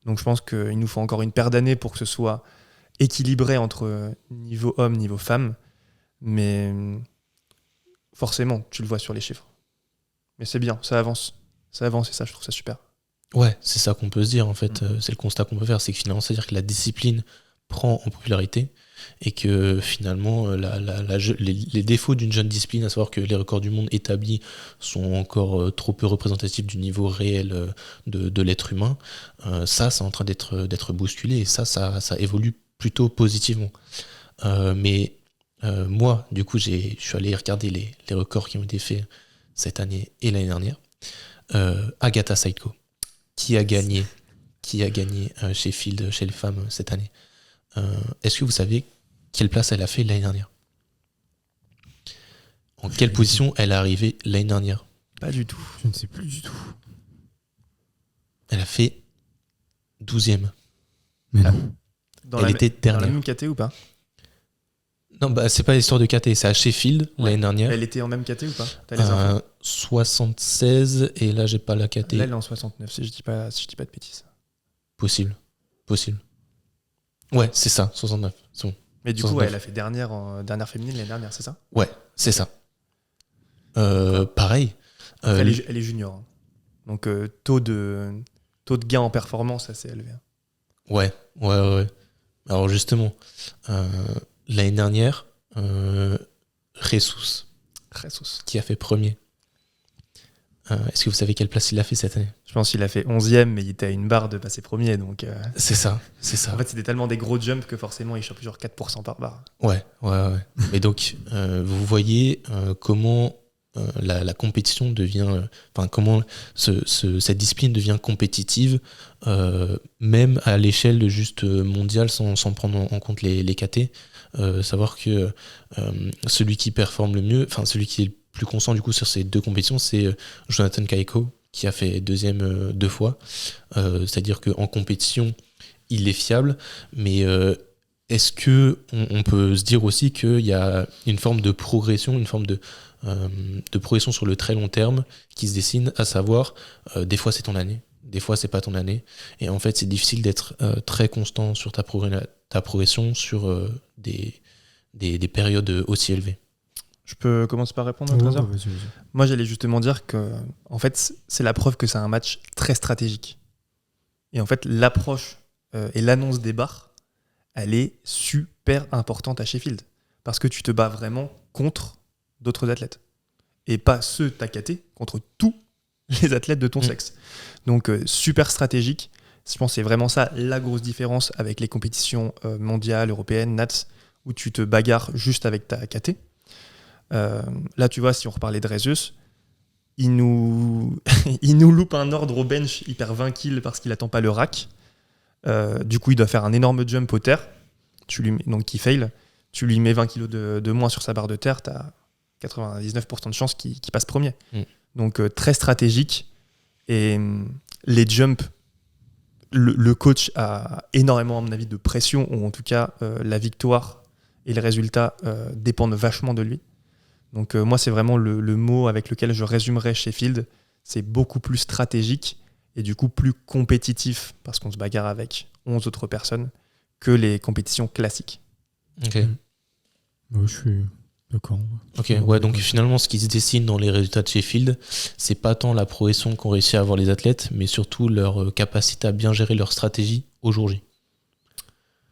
Donc je pense qu'il nous faut encore une paire d'années pour que ce soit équilibré entre niveau homme, niveau femme. Mais forcément, tu le vois sur les chiffres. Mais c'est bien, ça avance et ça, je trouve ça super. Ouais, c'est ça qu'on peut se dire en fait. C'est le constat qu'on peut faire, c'est que finalement, c'est-à-dire que la discipline prend en popularité et que finalement les défauts d'une jeune discipline, à savoir que les records du monde établis sont encore trop peu représentatifs du niveau réel de l'être humain, ça c'est en train d'être bousculé, et ça évolue plutôt positivement. Mais moi, du coup, je suis allé regarder les records qui ont été faits cette année et l'année dernière. Agatha Saitko, qui a gagné Sheffield chez les femmes cette année. Est-ce que vous savez quelle place elle a fait l'année dernière? En quelle position elle est arrivée l'année dernière? Pas du tout. Je ne sais plus du tout. Elle a fait 12e. Mais non. Elle était Dans la dernière. même KT ou pas? Non, bah c'est pas l'histoire de KT, c'est à Sheffield l'année dernière. Elle était en même KT ou pas? T'as les infos? 76 et là j'ai pas la KT. Là, elle est en 69, si je dis pas de bêtises. Possible. Ouais, c'est ça, 69. C'est bon. Mais du coup, 69. elle a fait dernière féminine l'année dernière, c'est ça? Ouais, c'est ça. Pareil. Elle est junior. Hein. Donc, taux de gain en performance assez élevé. Ouais. Alors justement, l'année dernière, Jesus, qui a fait premier. Est-ce que vous savez quelle place il a fait cette année? Je pense qu'il a fait 11e, mais il était à une barre de passer premier. Donc, C'est ça. En fait, c'était tellement des gros jumps que forcément, il chope genre 4% par barre. Ouais. Et donc, vous voyez comment la compétition devient... comment cette discipline devient compétitive, même à l'échelle de juste mondiale, sans prendre en compte les KT. Savoir que celui qui performe le mieux, celui qui est le plus constant du coup sur ces deux compétitions, c'est Jonathan Kaiko, qui a fait deuxième 2 fois. C'est-à-dire qu'en compétition, il est fiable, mais est-ce que on peut se dire aussi qu'il y a une forme de progression, une forme de progression sur le très long terme qui se dessine, à savoir des fois c'est ton année, des fois c'est pas ton année, et en fait c'est difficile d'être très constant sur ta progression sur des périodes aussi élevées. Je peux commencer par répondre à Trésor ? Vas-y. Moi, j'allais justement dire que, en fait, c'est la preuve que c'est un match très stratégique. Et en fait, l'approche et l'annonce des barres, elle est super importante à Sheffield. Parce que tu te bats vraiment contre d'autres athlètes. Et pas ceux TACAT, contre tous les athlètes de ton sexe. Donc, super stratégique. Je pense que c'est vraiment ça la grosse différence avec les compétitions mondiales, européennes, NATS, où tu te bagarres juste avec ta KT. Là, tu vois, si on reparlait de Rezius, il nous loupe un ordre au bench, il perd 20 kills parce qu'il attend pas le rack. Du coup, il doit faire un énorme jump au terre, donc il fail. Tu lui mets 20 kilos de moins sur sa barre de terre, tu as 99% de chances qu'il passe premier. Donc, très stratégique. Et les jumps, le coach a énormément, à mon avis, de pression, ou en tout cas, la victoire et le résultat dépendent vachement de lui. Donc moi, c'est vraiment le mot avec lequel je résumerais Sheffield. C'est beaucoup plus stratégique et du coup plus compétitif, parce qu'on se bagarre avec 11 autres personnes, que les compétitions classiques. Ok. Ouais, je suis d'accord. Ok, ouais, donc finalement, ce qui se dessine dans les résultats de Sheffield, c'est pas tant la progression qu'ont réussi à avoir les athlètes, mais surtout leur capacité à bien gérer leur stratégie au jour J.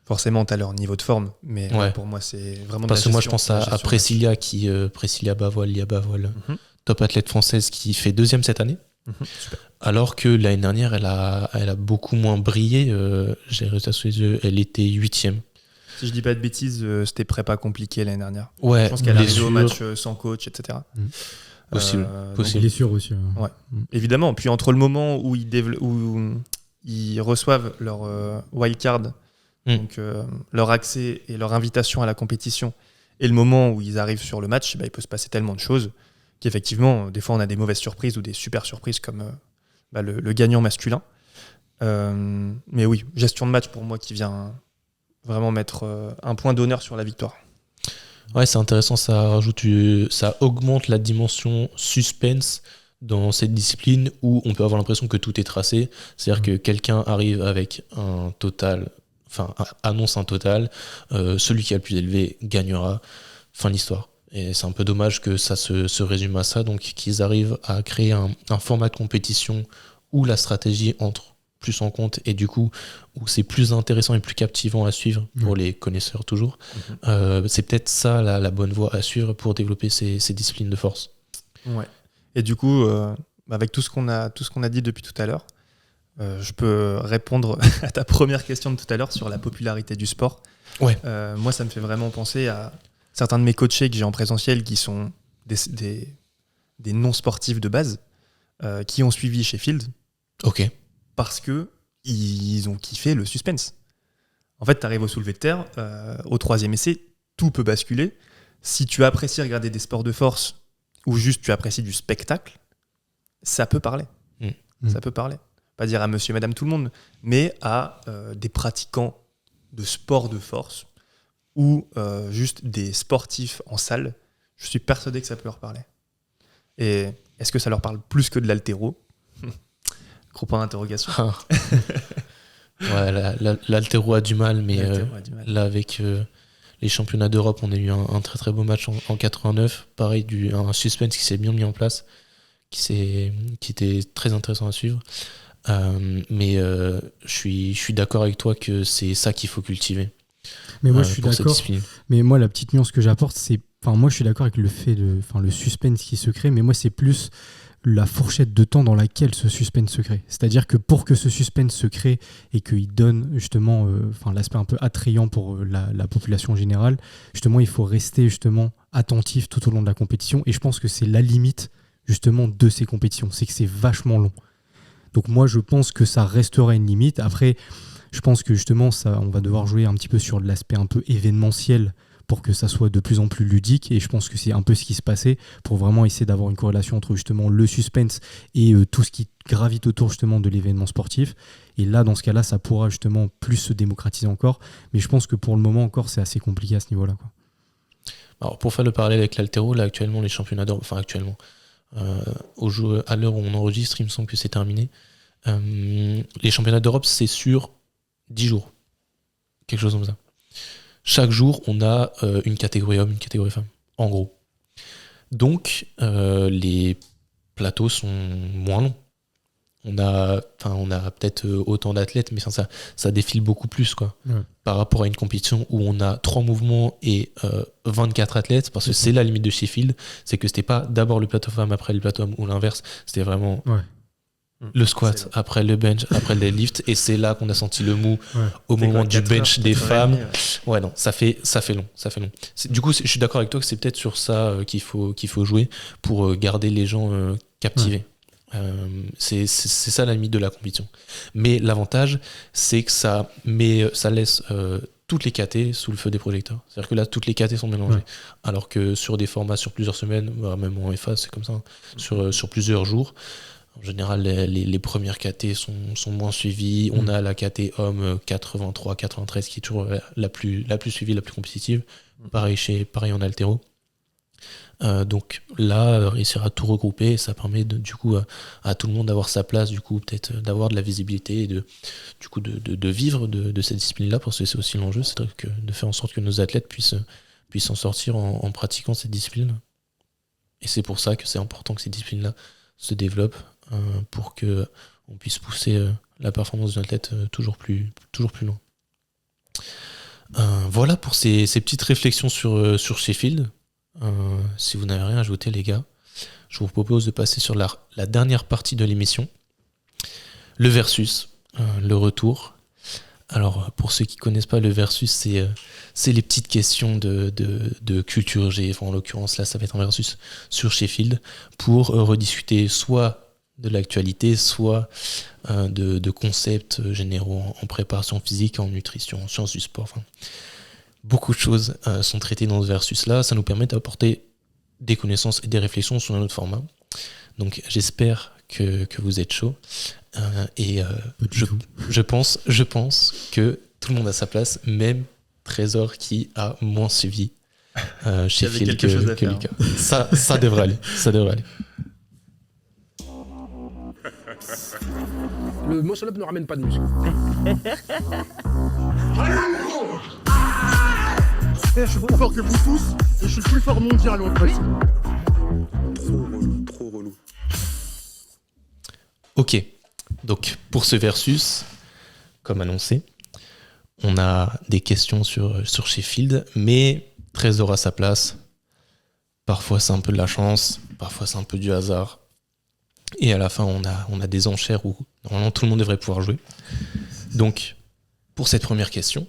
Forcément, tu as leur niveau de forme, mais Ouais. Pour moi, c'est vraiment Parce de que la moi, je gestion, pense de la à gestion Priscilla, Priscilla Bavoil, top athlète française qui fait 2e cette année. Super. Alors que l'année dernière, elle a beaucoup moins brillé. J'ai réussi à sous les yeux, elle était 8e. Si je dis pas de bêtises, c'était prépa compliqué l'année dernière. Ouais, Je pense qu'elle est arrivée au blessure. match sans coach, etc. Possible. Donc, Blessure aussi. Ouais. Évidemment, puis entre le moment où ils reçoivent leur wildcard, donc leur accès et leur invitation à la compétition, et le moment où ils arrivent sur le match, il peut se passer tellement de choses qu'effectivement, des fois, on a des mauvaises surprises ou des super surprises comme le gagnant masculin. Mais oui, gestion de match pour moi qui vient vraiment mettre un point d'honneur sur la victoire. Ouais, c'est intéressant, ça augmente la dimension suspense dans cette discipline où on peut avoir l'impression que tout est tracé. C'est-à-dire que quelqu'un arrive avec un total, annonce un total, celui qui a le plus élevé gagnera, fin de l'histoire. Et c'est un peu dommage que ça se résume à ça, donc qu'ils arrivent à créer un format de compétition où la stratégie entre plus en compte et du coup où c'est plus intéressant et plus captivant à suivre pour les connaisseurs toujours. C'est peut-être ça la bonne voie à suivre pour développer ces disciplines de force. Ouais. Et du coup, avec tout ce qu'on a dit depuis tout à l'heure, Je peux répondre à ta première question de tout à l'heure sur la popularité du sport. Ouais. Moi, ça me fait vraiment penser à certains de mes coachés que j'ai en présentiel qui sont des non-sportifs de base, qui ont suivi Sheffield. Ok. Parce qu'ils ont kiffé le suspense. En fait, tu arrives au soulevé de terre, au 3e essai, tout peut basculer. Si tu apprécies regarder des sports de force ou juste tu apprécies du spectacle, ça peut parler. Ça peut parler. Pas dire à monsieur, madame, tout le monde, mais à des pratiquants de sport de force ou juste des sportifs en salle. Je suis persuadé que ça peut leur parler. Et est-ce que ça leur parle plus que de l'haltéro ? Gros point d'interrogation. Ouais, l'haltéro a du mal, mais L'haltéro a du mal. là, avec les championnats d'Europe, on a eu un très très beau match en 89. Pareil, un suspense qui s'est bien mis en place, qui était très intéressant à suivre. Mais je suis d'accord avec toi que c'est ça qu'il faut cultiver. Mais moi, je suis pour cette d'accord. discipline. Mais moi, la petite nuance que j'apporte, c'est. Enfin, moi, je suis d'accord avec le fait le suspense qui se crée, mais moi, c'est plus la fourchette de temps dans laquelle ce suspense se crée. C'est-à-dire que pour que ce suspense se crée et qu'il donne justement l'aspect un peu attrayant pour la population générale, justement, il faut rester justement attentif tout au long de la compétition. Et je pense que c'est la limite justement de ces compétitions, c'est que c'est vachement long. Donc moi, je pense que ça restera une limite. Après, je pense que justement, on va devoir jouer un petit peu sur l'aspect un peu événementiel pour que ça soit de plus en plus ludique, et je pense que c'est un peu ce qui se passait pour vraiment essayer d'avoir une corrélation entre justement le suspense et tout ce qui gravite autour justement de l'événement sportif. Et là, dans ce cas-là, ça pourra justement plus se démocratiser encore, mais je pense que pour le moment encore, c'est assez compliqué à ce niveau-là, quoi. Alors, pour faire le parallèle avec l'haltéro, là actuellement les championnats d'Europe, enfin actuellement, à l'heure où on enregistre, il me semble que c'est terminé. Les championnats d'Europe, c'est sur 10 jours, quelque chose comme ça. Chaque jour, on a une catégorie homme, une catégorie femme, en gros. Donc, les plateaux sont moins longs. On a peut-être autant d'athlètes, mais ça défile beaucoup plus, quoi. Ouais. Par rapport à une compétition où on a 3 mouvements et 24 athlètes, parce que c'est la limite de Sheffield, c'est que c'était pas d'abord le plateau femme, après le plateau homme, ou l'inverse. C'était vraiment... Ouais. Le squat, après le bench, après le deadlift, et c'est là qu'on a senti le mou au moment du bench des femmes. Ouais, non, ça fait long. Du coup, je suis d'accord avec toi que c'est peut-être sur ça qu'il faut jouer pour garder les gens captivés. C'est ça la limite de la compétition. Mais l'avantage, c'est que ça laisse toutes les KT sous le feu des projecteurs. C'est-à-dire que là, toutes les KT sont mélangées. Ouais. Alors que sur des formats sur plusieurs semaines, même en FA, c'est comme ça, sur plusieurs jours, en général, les premières KT sont moins suivies. On a la KT homme 83, 93 qui est toujours la plus suivie, la plus compétitive. Pareil en haltéro. Donc là, réussir à tout regrouper, ça permet du coup à tout le monde d'avoir sa place, du coup peut-être d'avoir de la visibilité et de vivre de cette discipline-là, parce que c'est aussi l'enjeu, c'est de faire en sorte que nos athlètes puissent s'en sortir en pratiquant cette discipline. Et c'est pour ça que c'est important que cette discipline-là se développe, pour qu'on puisse pousser la performance d'un athlète toujours plus loin. Voilà pour ces petites réflexions sur Sheffield. Si vous n'avez rien à ajouter, les gars, je vous propose de passer sur la dernière partie de l'émission, le versus, le retour. Alors, pour ceux qui ne connaissent pas le versus, c'est les petites questions de culture G. Enfin, en l'occurrence, là, ça va être un versus sur Sheffield pour rediscuter soit de l'actualité, soit de concepts généraux en préparation physique, en nutrition, en sciences du sport. Enfin, beaucoup de choses sont traitées dans ce versus-là. Ça nous permet d'apporter des connaissances et des réflexions sur un autre format. Donc, j'espère que vous êtes chaud. Je pense que tout le monde a sa place, même Trésor qui a moins suivi Sheffield que Lucas. Ça devrait aller. Le muscle-up ne ramène pas de muscle. Je suis plus fort que vous tous et je suis le plus fort mondial en fait. Trop relou. Ok, donc pour ce versus, comme annoncé, on a des questions sur Sheffield, mais Trésor à sa place. Parfois c'est un peu de la chance, parfois c'est un peu du hasard. Et à la fin, on a des enchères où normalement tout le monde devrait pouvoir jouer. Donc, pour cette première question,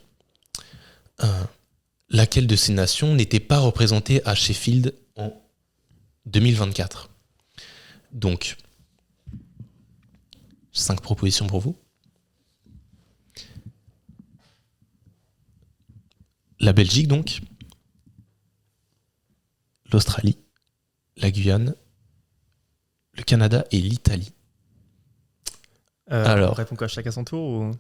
laquelle de ces nations n'était pas représentée à Sheffield en 2024 ? Donc, 5 propositions pour vous. La Belgique, donc, l'Australie, la Guyane, le Canada et l'Italie. Alors. On répond quoi, chacun son tour ou...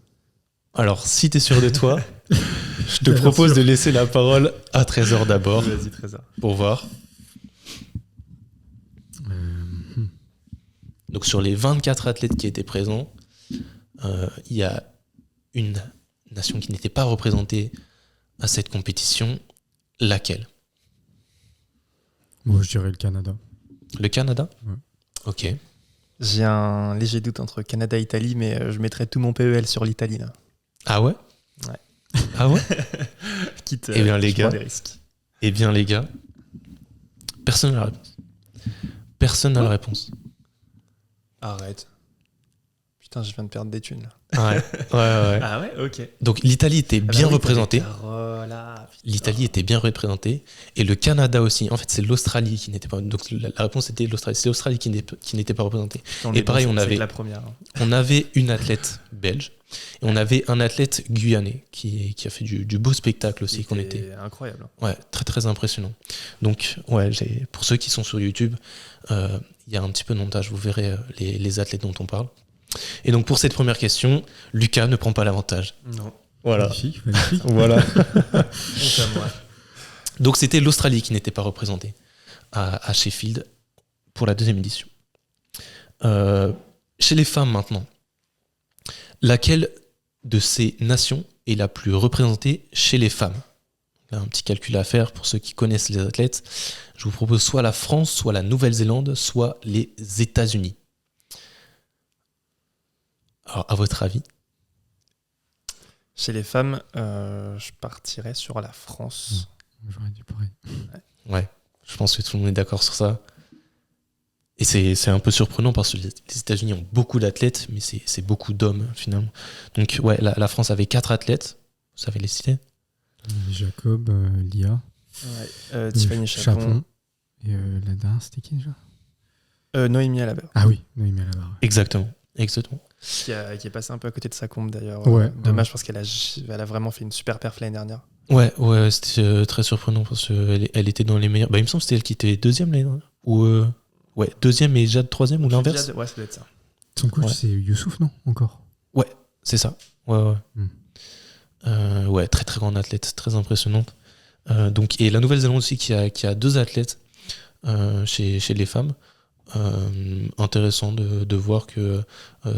Alors, si t'es sûr de toi, je te propose de laisser la parole à Trésor d'abord. Vas-y, Trésor. Pour voir. Donc, sur les 24 athlètes qui étaient présents, il y a une nation qui n'était pas représentée à cette compétition. Laquelle ? Moi, je dirais le Canada. Le Canada ? Ouais. Ok. J'ai un léger doute entre Canada et Italie, mais je mettrais tout mon PEL sur l'Italie, là. Ah ouais ? Ouais. Ah ouais ? Quitte Eh bien, les je prends gars. des risques. Eh bien, les gars, personne n'a la réponse. Personne n'a la réponse. Arrête. Putain, je viens de perdre des thunes, là. Ouais. Ah ouais, ok. Donc, l'Italie était bien représentée. Voilà, L'Italie était bien représentée. Et le Canada aussi. En fait, c'est l'Australie qui n'était pas. Donc, la réponse était l'Australie. C'est l'Australie qui n'était pas représentée. Et pareil, on avait. La première. Hein. On avait une athlète belge. Et on avait un athlète guyanais qui a fait du beau spectacle aussi. Qu'on était. Incroyable. Ouais, très très impressionnant. Donc, ouais, pour ceux qui sont sur YouTube, il y a un petit peu de montage. Vous verrez les athlètes dont on parle. Et donc, pour cette première question, Lucas ne prend pas l'avantage. Non. Voilà. Magnifique. Voilà. Honte à moi. Donc, c'était l'Australie qui n'était pas représentée à Sheffield pour la deuxième édition. Chez les femmes maintenant, laquelle de ces nations est la plus représentée chez les femmes ? Là, un petit calcul à faire pour ceux qui connaissent les athlètes. Je vous propose soit la France, soit la Nouvelle-Zélande, soit les États-Unis. Alors, à votre avis ? Chez les femmes, je partirais sur la France. J'aurais dit pareil. Ouais, je pense que tout le monde est d'accord sur ça. Et c'est un peu surprenant parce que les États-Unis ont beaucoup d'athlètes, mais c'est beaucoup d'hommes finalement. Donc, ouais, la France avait 4 athlètes. Vous savez les citer ? Jacob, Lia, Tiffany Chapon. Et la dernière, c'était qui déjà ? Noémie Alabert. Ah oui, Noémie Alabert. Exactement. Qui est passé un peu à côté de sa combe d'ailleurs. Ouais, Dommage parce qu'elle a vraiment fait une super perf l'année dernière. Ouais, c'était très surprenant parce qu'elle était dans les meilleurs. Bah, il me semble que c'était elle qui était deuxième l'année dernière. Ou ouais, deuxième et Jade troisième ou l'inverse. Ouais, ça doit être ça. Son coach, Ouais. c'est Youssouf, non ? Encore ? Ouais, c'est ça. Ouais. Ouais, très très grande athlète, très impressionnante. Donc, et la Nouvelle-Zélande aussi qui a 2 athlètes chez les femmes. Intéressant de voir que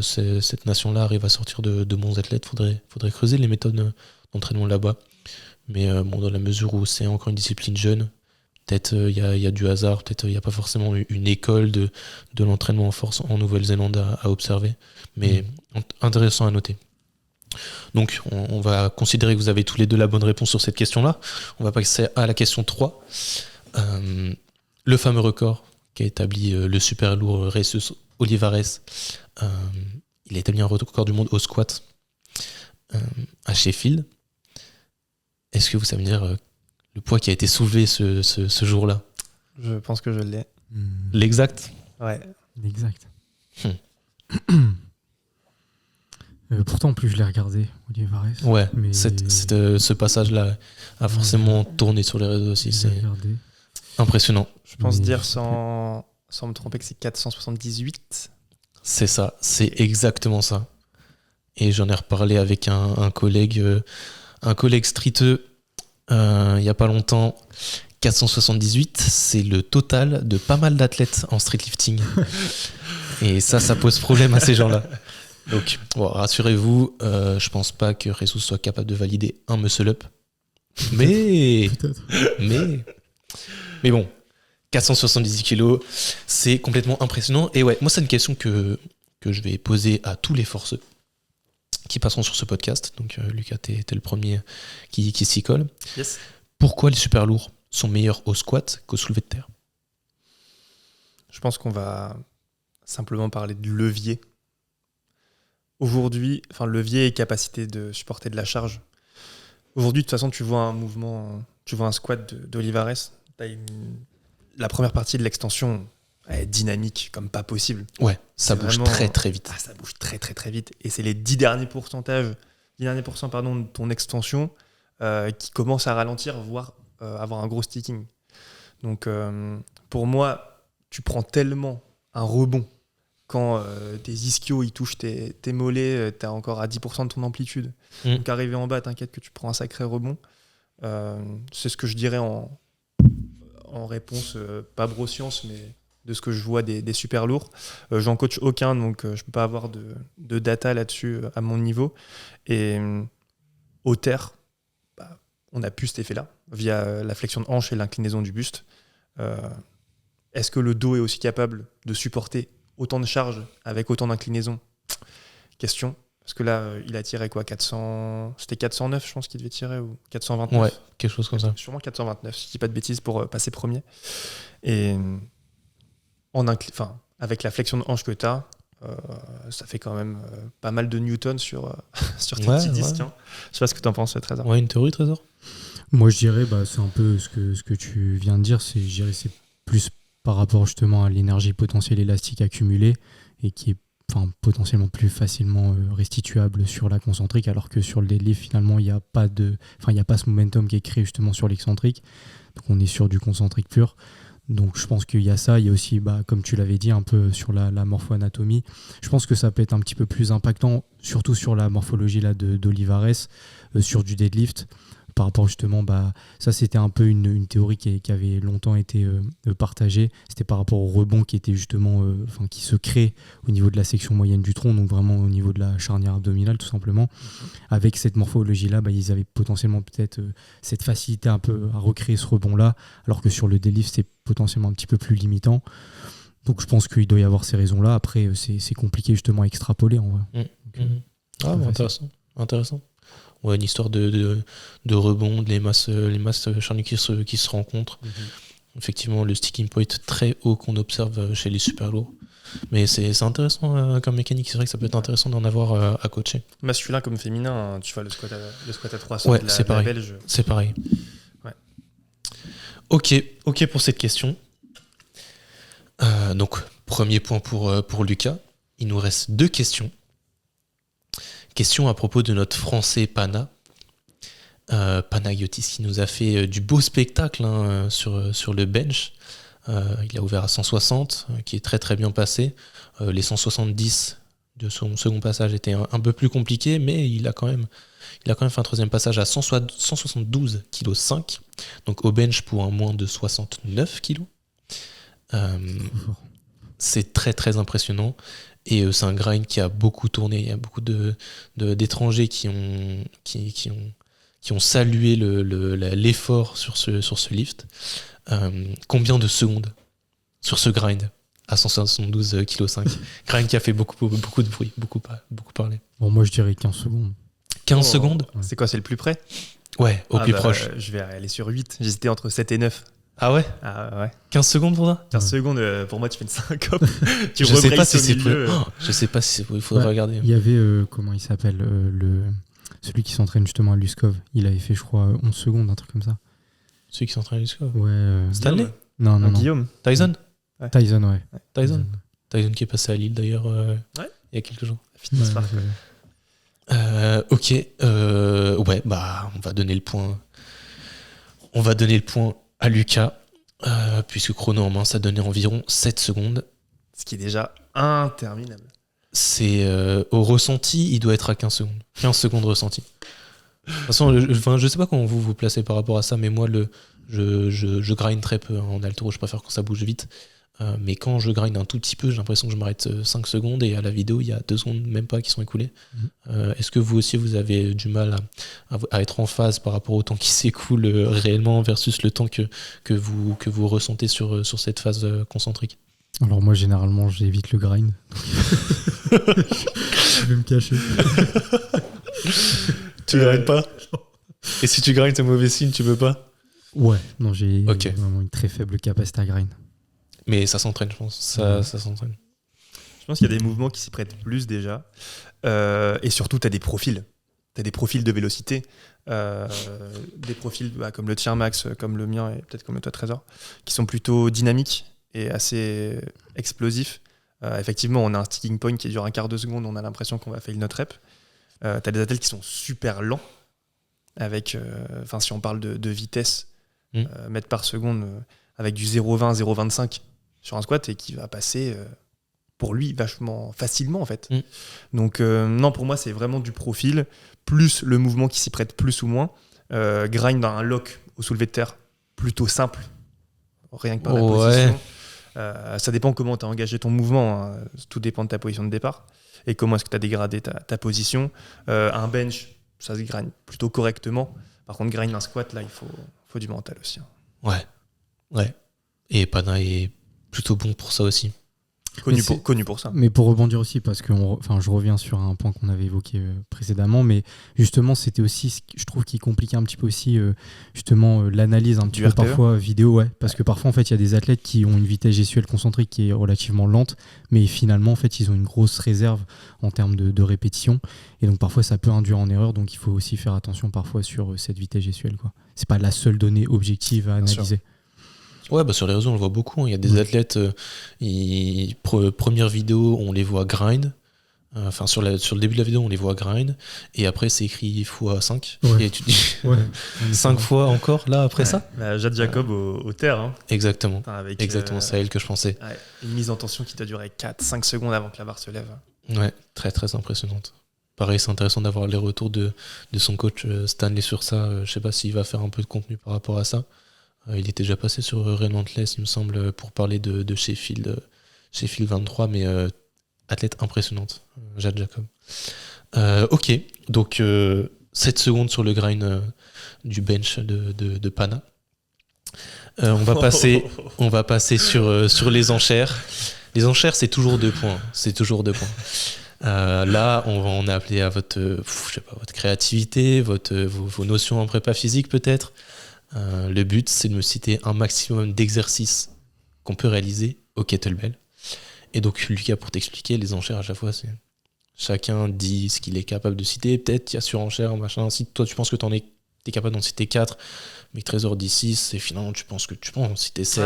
cette nation-là arrive à sortir de bons athlètes. Faudrait creuser les méthodes d'entraînement là-bas. Mais bon, dans la mesure où c'est encore une discipline jeune, peut-être il y a du hasard, peut-être il n'y a pas forcément une école de l'entraînement en force en Nouvelle-Zélande à observer. Mais intéressant à noter. Donc on va considérer que vous avez tous les deux la bonne réponse sur cette question-là. On va passer à la question 3. Le fameux record qui a établi le super lourd Jesus Olivares. Il a établi un record du monde au squat à Sheffield. Est-ce que vous savez me dire le poids qui a été soulevé ce jour-là ? Je pense que je l'ai. L'exact ? Ouais. Exact. Pourtant, en plus, je l'ai regardé, Olivares. Ouais, mais ce passage-là a forcément tourné sur les réseaux aussi. je l'ai C'est regardé. impressionnant. Je pense Mais dire je sais sans me tromper que c'est 478. C'est ça, c'est exactement ça. Et j'en ai reparlé avec un collègue streeteux il n'y a pas longtemps. 478, c'est le total de pas mal d'athlètes en streetlifting. Et ça pose problème à ces gens-là. Donc, bon, rassurez-vous, je pense pas que Jesus soit capable de valider un muscle-up. Mais bon, 470 kilos, c'est complètement impressionnant. Et ouais, moi, c'est une question que je vais poser à tous les forceux qui passeront sur ce podcast. Donc, Lucas, t'es le premier qui s'y colle. Yes. Pourquoi les super lourds sont meilleurs au squat qu'au soulevé de terre ? Je pense qu'on va simplement parler de levier. Aujourd'hui, enfin levier et capacité de supporter de la charge. Aujourd'hui, de toute façon, tu vois un mouvement, tu vois un squat d'Olivares. La première partie de l'extension est dynamique comme pas possible. Ouais, ça C'est bouge vraiment- très très vite. Ça bouge très très très vite. Et c'est les 10 derniers pourcents de ton extension qui commencent à ralentir, voire avoir un gros sticking. Donc pour moi, tu prends tellement un rebond quand tes ischios ils touchent tes mollets, tu es encore à 10% de ton amplitude. Donc arrivé en bas, t'inquiète que tu prends un sacré rebond. C'est ce que je dirais en réponse, pas broscience, mais de ce que je vois des super lourds. J'en coach aucun, donc je peux pas avoir de data là-dessus à mon niveau. Et au terre, on a plus cet effet-là, via la flexion de hanche et l'inclinaison du buste. Est-ce que le dos est aussi capable de supporter autant de charges avec autant d'inclinaison ? Question. Parce que là, il a tiré quoi, 400... C'était 409, je pense qu'il devait tirer, ou 429 ? Ouais, quelque chose comme ça. Sûrement 429, si je dis pas de bêtises, pour passer premier. Et avec la flexion de hanche que tu as, ça fait quand même pas mal de newtons sur tes petits disques. Hein. Je sais pas ce que tu en penses, Trésor. Ouais, une théorie, Trésor ? Moi, je dirais, c'est un peu ce que tu viens de dire. Je dirais c'est plus par rapport justement à l'énergie potentielle élastique accumulée et qui est potentiellement plus facilement restituable sur la concentrique, alors que sur le deadlift, finalement, il n'y a pas ce momentum qui est créé justement sur l'excentrique. Donc, on est sur du concentrique pur. Donc, je pense qu'il y a ça. Il y a aussi, comme tu l'avais dit, un peu sur la morpho-anatomie. Je pense que ça peut être un petit peu plus impactant, surtout sur la morphologie là, d'Olivares, sur du deadlift. Par rapport justement, ça c'était un peu une théorie qui avait longtemps été partagée. C'était par rapport au rebond qui était justement, qui se crée au niveau de la section moyenne du tronc, donc vraiment au niveau de la charnière abdominale tout simplement. Avec cette morphologie-là, ils avaient potentiellement peut-être cette facilité un peu à recréer ce rebond-là, alors que sur le deadlift c'est potentiellement un petit peu plus limitant. Donc je pense qu'il doit y avoir ces raisons-là. Après c'est compliqué justement à extrapoler en vrai. Intéressant. Ouais, une histoire de rebond, les masses charnues qui se rencontrent. Effectivement, le sticking point très haut qu'on observe chez les super lourds. Mais c'est intéressant comme mécanique. C'est vrai que ça peut être intéressant d'en avoir à coacher. Masculin comme féminin, hein, tu vois le squat à 300 ouais, de c'est pareil. la belge. C'est pareil. Ouais. Ok pour cette question. Donc, premier point pour Lucas. Il nous reste 2 questions. Question à propos de notre français Pana. Panayotis qui nous a fait du beau spectacle sur le bench. Il a ouvert à 160, qui est très très bien passé. Les 170 de son second passage étaient un peu plus compliqués, mais il a quand même fait un troisième passage à 172,5 kg, donc au bench pour un moins de 69 kg. C'est très très impressionnant. Et c'est un grind qui a beaucoup tourné. Il y a beaucoup d'étrangers qui ont salué l'effort sur ce lift. Combien de secondes sur ce grind à 172,5 kg ? Grind qui a fait beaucoup de bruit, beaucoup parlé. Bon, moi je dirais 15 secondes. 15 secondes ? C'est quoi, c'est le plus près ? Ouais, au plus proche. Je vais aller sur 8. J'hésitais entre 7 et 9. Ah ouais ? Ah ouais. 15 secondes pour ça ? 15 secondes, pour moi, tu fais une syncope. Tu je sais pas si rebraces au c'est milieu. je sais pas si il faudrait regarder. Il y avait, comment il s'appelle, celui qui s'entraîne justement à Luskov. Il avait fait, je crois, 11 secondes, un truc comme ça. Celui qui s'entraîne à Luskov ? Ouais. Stanley ? Non. Guillaume. Tyson ? Ouais. Tyson, ouais. Tyson qui est passé à Lille d'ailleurs il y a quelques jours. Fitness Park. Ok. Ouais, on va donner le point. On va donner le point à Lucas, puisque chrono en main, ça donnait environ 7 secondes. Ce qui est déjà interminable. C'est au ressenti, il doit être à 15 secondes. 15 secondes ressenti. De toute façon, je sais pas comment vous vous placez par rapport à ça, mais moi, je grind très peu en altero. Je préfère quand ça bouge vite. Mais quand je grind un tout petit peu, j'ai l'impression que je m'arrête 5 secondes et à la vidéo, il y a 2 secondes même pas qui sont écoulées. Est-ce que vous aussi, vous avez du mal à être en phase par rapport au temps qui s'écoule réellement versus le temps que vous ressentez sur cette phase concentrique ? Alors moi, généralement, j'évite le grind. Je vais me cacher. Tu grindes pas ? Et si tu grindes, c'est mauvais signe, tu peux pas ? Ouais, non, j'ai Ok. vraiment une très faible capacité à grind. Mais ça s'entraîne, je pense. Ça s'entraîne. pense qu'il y a des mouvements qui s'y prêtent plus déjà. Et surtout, tu as des profils. Tu as des profils de vélocité. Des profils comme le tien, Max, comme le mien et peut-être comme le toi, Trésor, qui sont plutôt dynamiques et assez explosifs. Effectivement, on a un sticking point qui dure un quart de seconde. On a l'impression qu'on va faire notre rep. Tu as des athlètes qui sont super lents. Avec, si on parle de vitesse, mètres par seconde, avec du 0,20, 0,25 sur un squat et qui va passer pour lui vachement facilement en fait. Donc non, pour moi c'est vraiment du profil plus le mouvement qui s'y prête plus ou moins. Grind dans un lock au soulevé de terre plutôt simple, rien que par la position. Ça dépend comment tu as engagé ton mouvement, hein. Tout dépend de ta position de départ et comment est-ce que tu as dégradé ta position. Un bench, ça se grind plutôt correctement. Par contre, grind un squat, là, il faut du mental aussi, hein. Ouais. Et Pana est plutôt bon pour ça aussi. Connu pour ça. Mais pour rebondir aussi, parce que je reviens sur un point qu'on avait évoqué précédemment, mais justement, c'était aussi, je trouve, qui compliquait un petit peu aussi l'analyse un petit peu parfois vidéo, parce que parfois, en fait, il y a des athlètes qui ont une vitesse gestuelle concentrique qui est relativement lente, mais finalement, en fait, ils ont une grosse réserve en termes de répétition, et donc parfois, ça peut induire en erreur, donc il faut aussi faire attention parfois sur cette vitesse gestuelle, quoi. C'est pas la seule donnée objective à analyser. Ouais, sur les réseaux, on le voit beaucoup. Il y a des athlètes, première vidéo, on les voit grind. Sur le début de la vidéo, on les voit grind. Et après, c'est écrit x5. Ouais. Et tu te dis 5 fois encore, là, après ça Jade Jacob au terre. Hein. Exactement. Avec, c'est à elle que je pensais. Une mise en tension qui doit durer 4-5 secondes avant que la barre se lève. Ouais, très, très impressionnante. Pareil, c'est intéressant d'avoir les retours de son coach Stanley sur ça. Je sais pas s'il va faire un peu de contenu par rapport à ça. Il était déjà passé sur Relentless, il me semble, pour parler de Sheffield 23, mais athlète impressionnante, Jade Jacob. Ok, donc 7 secondes sur le grind du bench de Pana. On va passer sur les enchères. Les enchères, c'est toujours 2 points. Là, on a appelé à votre créativité, vos notions en prépa physique peut-être. Le but, c'est de me citer un maximum d'exercices qu'on peut réaliser au kettlebell. Et donc, Lucas, pour t'expliquer, les enchères à chaque fois, c'est chacun dit ce qu'il est capable de citer. Peut-être il y a surenchère, machin. Si toi, tu penses que t'es capable d'en citer 4, mais que Trésor dit 6, et finalement, tu penses peux en citer 7.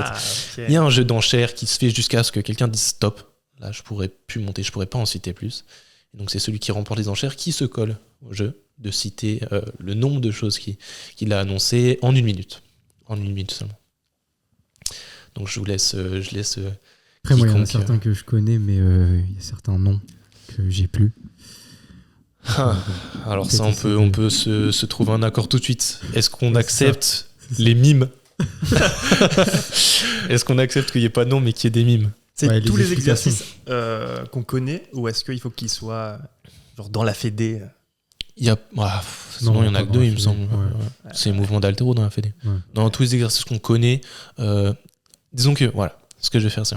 Okay. Il y a un jeu d'enchères qui se fait jusqu'à ce que quelqu'un dise stop. Là, je pourrais plus monter, je pourrais pas en citer plus. Et donc, c'est celui qui remporte les enchères qui se colle au jeu de citer le nombre de choses qu'il a annoncé en 1 minute. En 1 minute seulement. Donc je laisse. Après, moi, il y en a certains que je connais, mais il y a certains noms que j'ai plus. Alors ça, on peut se trouver un accord tout de suite. Est-ce qu'on accepte les mimes? Est-ce qu'on accepte qu'il n'y ait pas de nom, mais qu'il y ait des mimes? C'est tous les exercices qu'on connaît, ou est-ce qu'il faut qu'ils soient dans la fédé? Il y a que 2, il me semble. Ouais. C'est les mouvements d'haltéro dans la fédé. Ouais. Dans tous les exercices qu'on connaît, disons que, voilà, ce que je vais faire, c'est...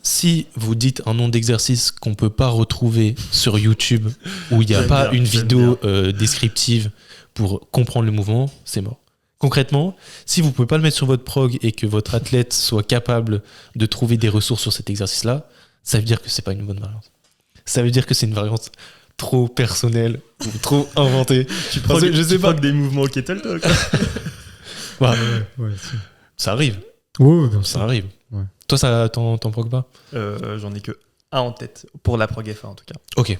Si vous dites un nom d'exercice qu'on ne peut pas retrouver sur YouTube, où il n'y a pas une vidéo descriptive pour comprendre le mouvement, c'est mort. Concrètement, si vous ne pouvez pas le mettre sur votre prog et que votre athlète soit capable de trouver des ressources sur cet exercice-là, ça veut dire que ce n'est pas une bonne variante. Ça veut dire que c'est une variante trop personnelle ou trop inventée. Tu prends que des mouvements kettle talk. Ça arrive. Ça arrive. Ouais. Toi, t'en prog pas? J'en ai que un en tête, pour la prog F1 en tout cas. Ok.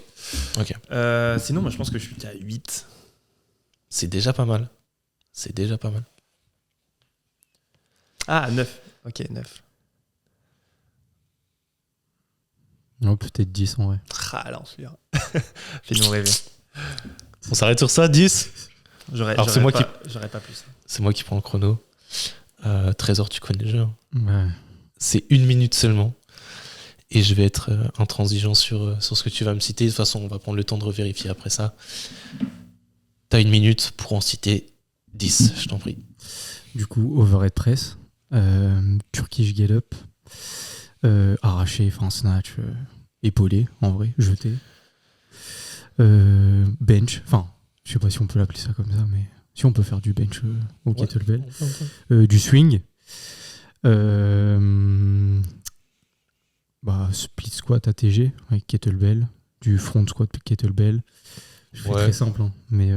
Sinon, moi je pense que je suis à 8. C'est déjà pas mal. Ah, 9. Ok, 9. Non, peut-être 10 en vrai. Ah, là, celui-là. Fais-nous rêver. On s'arrête sur ça, 10. J'aurais pas plus. C'est moi qui prends le chrono. Trésor, tu connais déjà. Ouais. C'est 1 minute seulement. Et je vais être intransigeant sur ce que tu vas me citer. De toute façon, on va prendre le temps de revérifier après ça. T'as 1 minute pour en citer 10, je t'en prie. Du coup, overhead press, Turkish get up, arraché, snatch, épaulé, en vrai, jeté. Bench, je sais pas si on peut l'appeler ça comme ça, mais si on peut faire du bench au kettlebell. Du swing. split squat ATG avec kettlebell, du front squat kettlebell. Je fais très simple, hein. Mais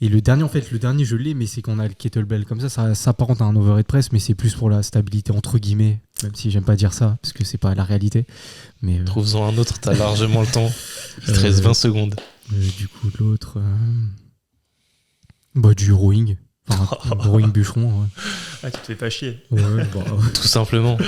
et le dernier je l'ai, mais c'est qu'on a le kettlebell comme ça s'apparente à un overhead press, mais c'est plus pour la stabilité entre guillemets, même si j'aime pas dire ça parce que c'est pas la réalité. Mais trouve-en un autre, t'as largement le temps. Il te reste 20 secondes. Du coup l'autre, du rowing. Rowing bûcheron. Ouais. Ah, tu te fais pas chier. Ouais, Tout simplement.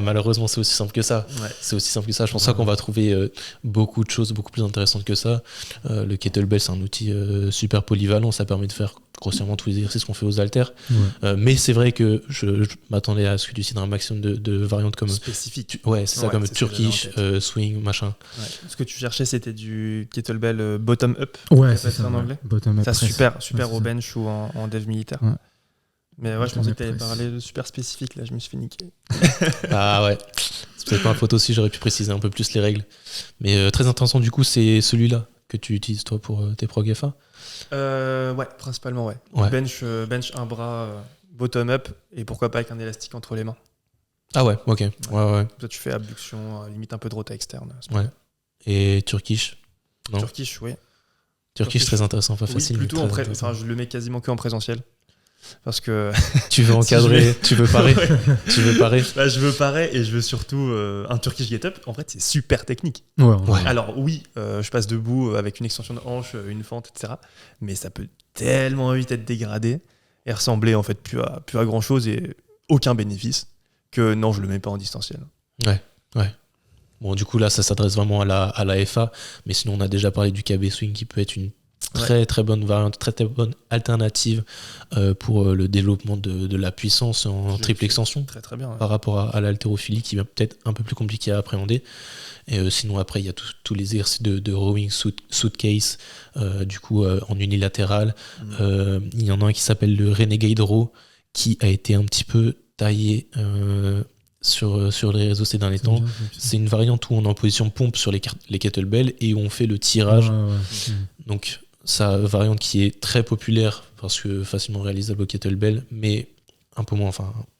Malheureusement, c'est aussi simple que ça. Ouais. C'est aussi simple que ça. Je pense pas qu'on va trouver beaucoup de choses beaucoup plus intéressantes que ça. Le kettlebell, c'est un outil super polyvalent. Ça permet de faire grossièrement tous les exercices qu'on fait aux haltères. Ouais. Mais c'est vrai que je m'attendais à ce que tu cites un maximum de variantes comme spécifique. Ouais, c'est ça, comme c'est Turkish, swing, machin. Ouais. Ce que tu cherchais, c'était du kettlebell bottom up. Ouais, c'est ça en anglais. Bottom up Ça, press. super Ouais, au c'est bench ou en dev militaire. Ouais. Mais ouais, je pensais que tu allais Press. parler de super spécifique. Là, je me suis fait niquer. Ah ouais. C'est peut-être pas un faute aussi, j'aurais pu préciser un peu plus les règles. Mais très intéressant, du coup, c'est celui-là que tu utilises toi pour tes prog FA. Ouais, principalement, ouais. Ouais. Bench un bras bottom up et pourquoi pas avec un élastique entre les mains. Ah ouais, ok. Ouais. Toi, tu fais abduction, limite un peu de rota externe. Ouais. Et Turkish. Non. Turkish, oui. Turkish, très intéressant, pas facile. Oui, plutôt mais en très intéressant. je le mets quasiment que en présentiel. Parce que Tu veux encadrer, tu veux parer. Ouais. Tu veux parer. je veux parer et je veux surtout un Turkish get-up. En fait, c'est super technique. Ouais. Alors oui, je passe debout avec une extension de hanche, une fente, etc. Mais ça peut tellement vite être dégradé et ressembler en fait plus à grand chose et aucun bénéfice que non, je le mets pas en distanciel. Ouais. Bon, du coup, là, ça s'adresse vraiment à la FA. Mais sinon, on a déjà parlé du KB Swing qui peut être une très bonne variante, très bonne alternative pour le développement de la puissance en triple extension. Très bien. Ouais. Par rapport à l'haltérophilie qui va peut-être un peu plus compliqué à appréhender. Et sinon, après, il y a tous les exercices de rowing suitcase, du coup, en unilatéral. Il y en a un qui s'appelle le Renegade Row, qui a été un petit peu taillé sur les réseaux ces derniers temps. C'est une variante où on est en position pompe sur les kettlebells et où on fait le tirage. Donc, ça, variante qui est très populaire parce que facilement réalisable au kettlebell, mais un peu moins,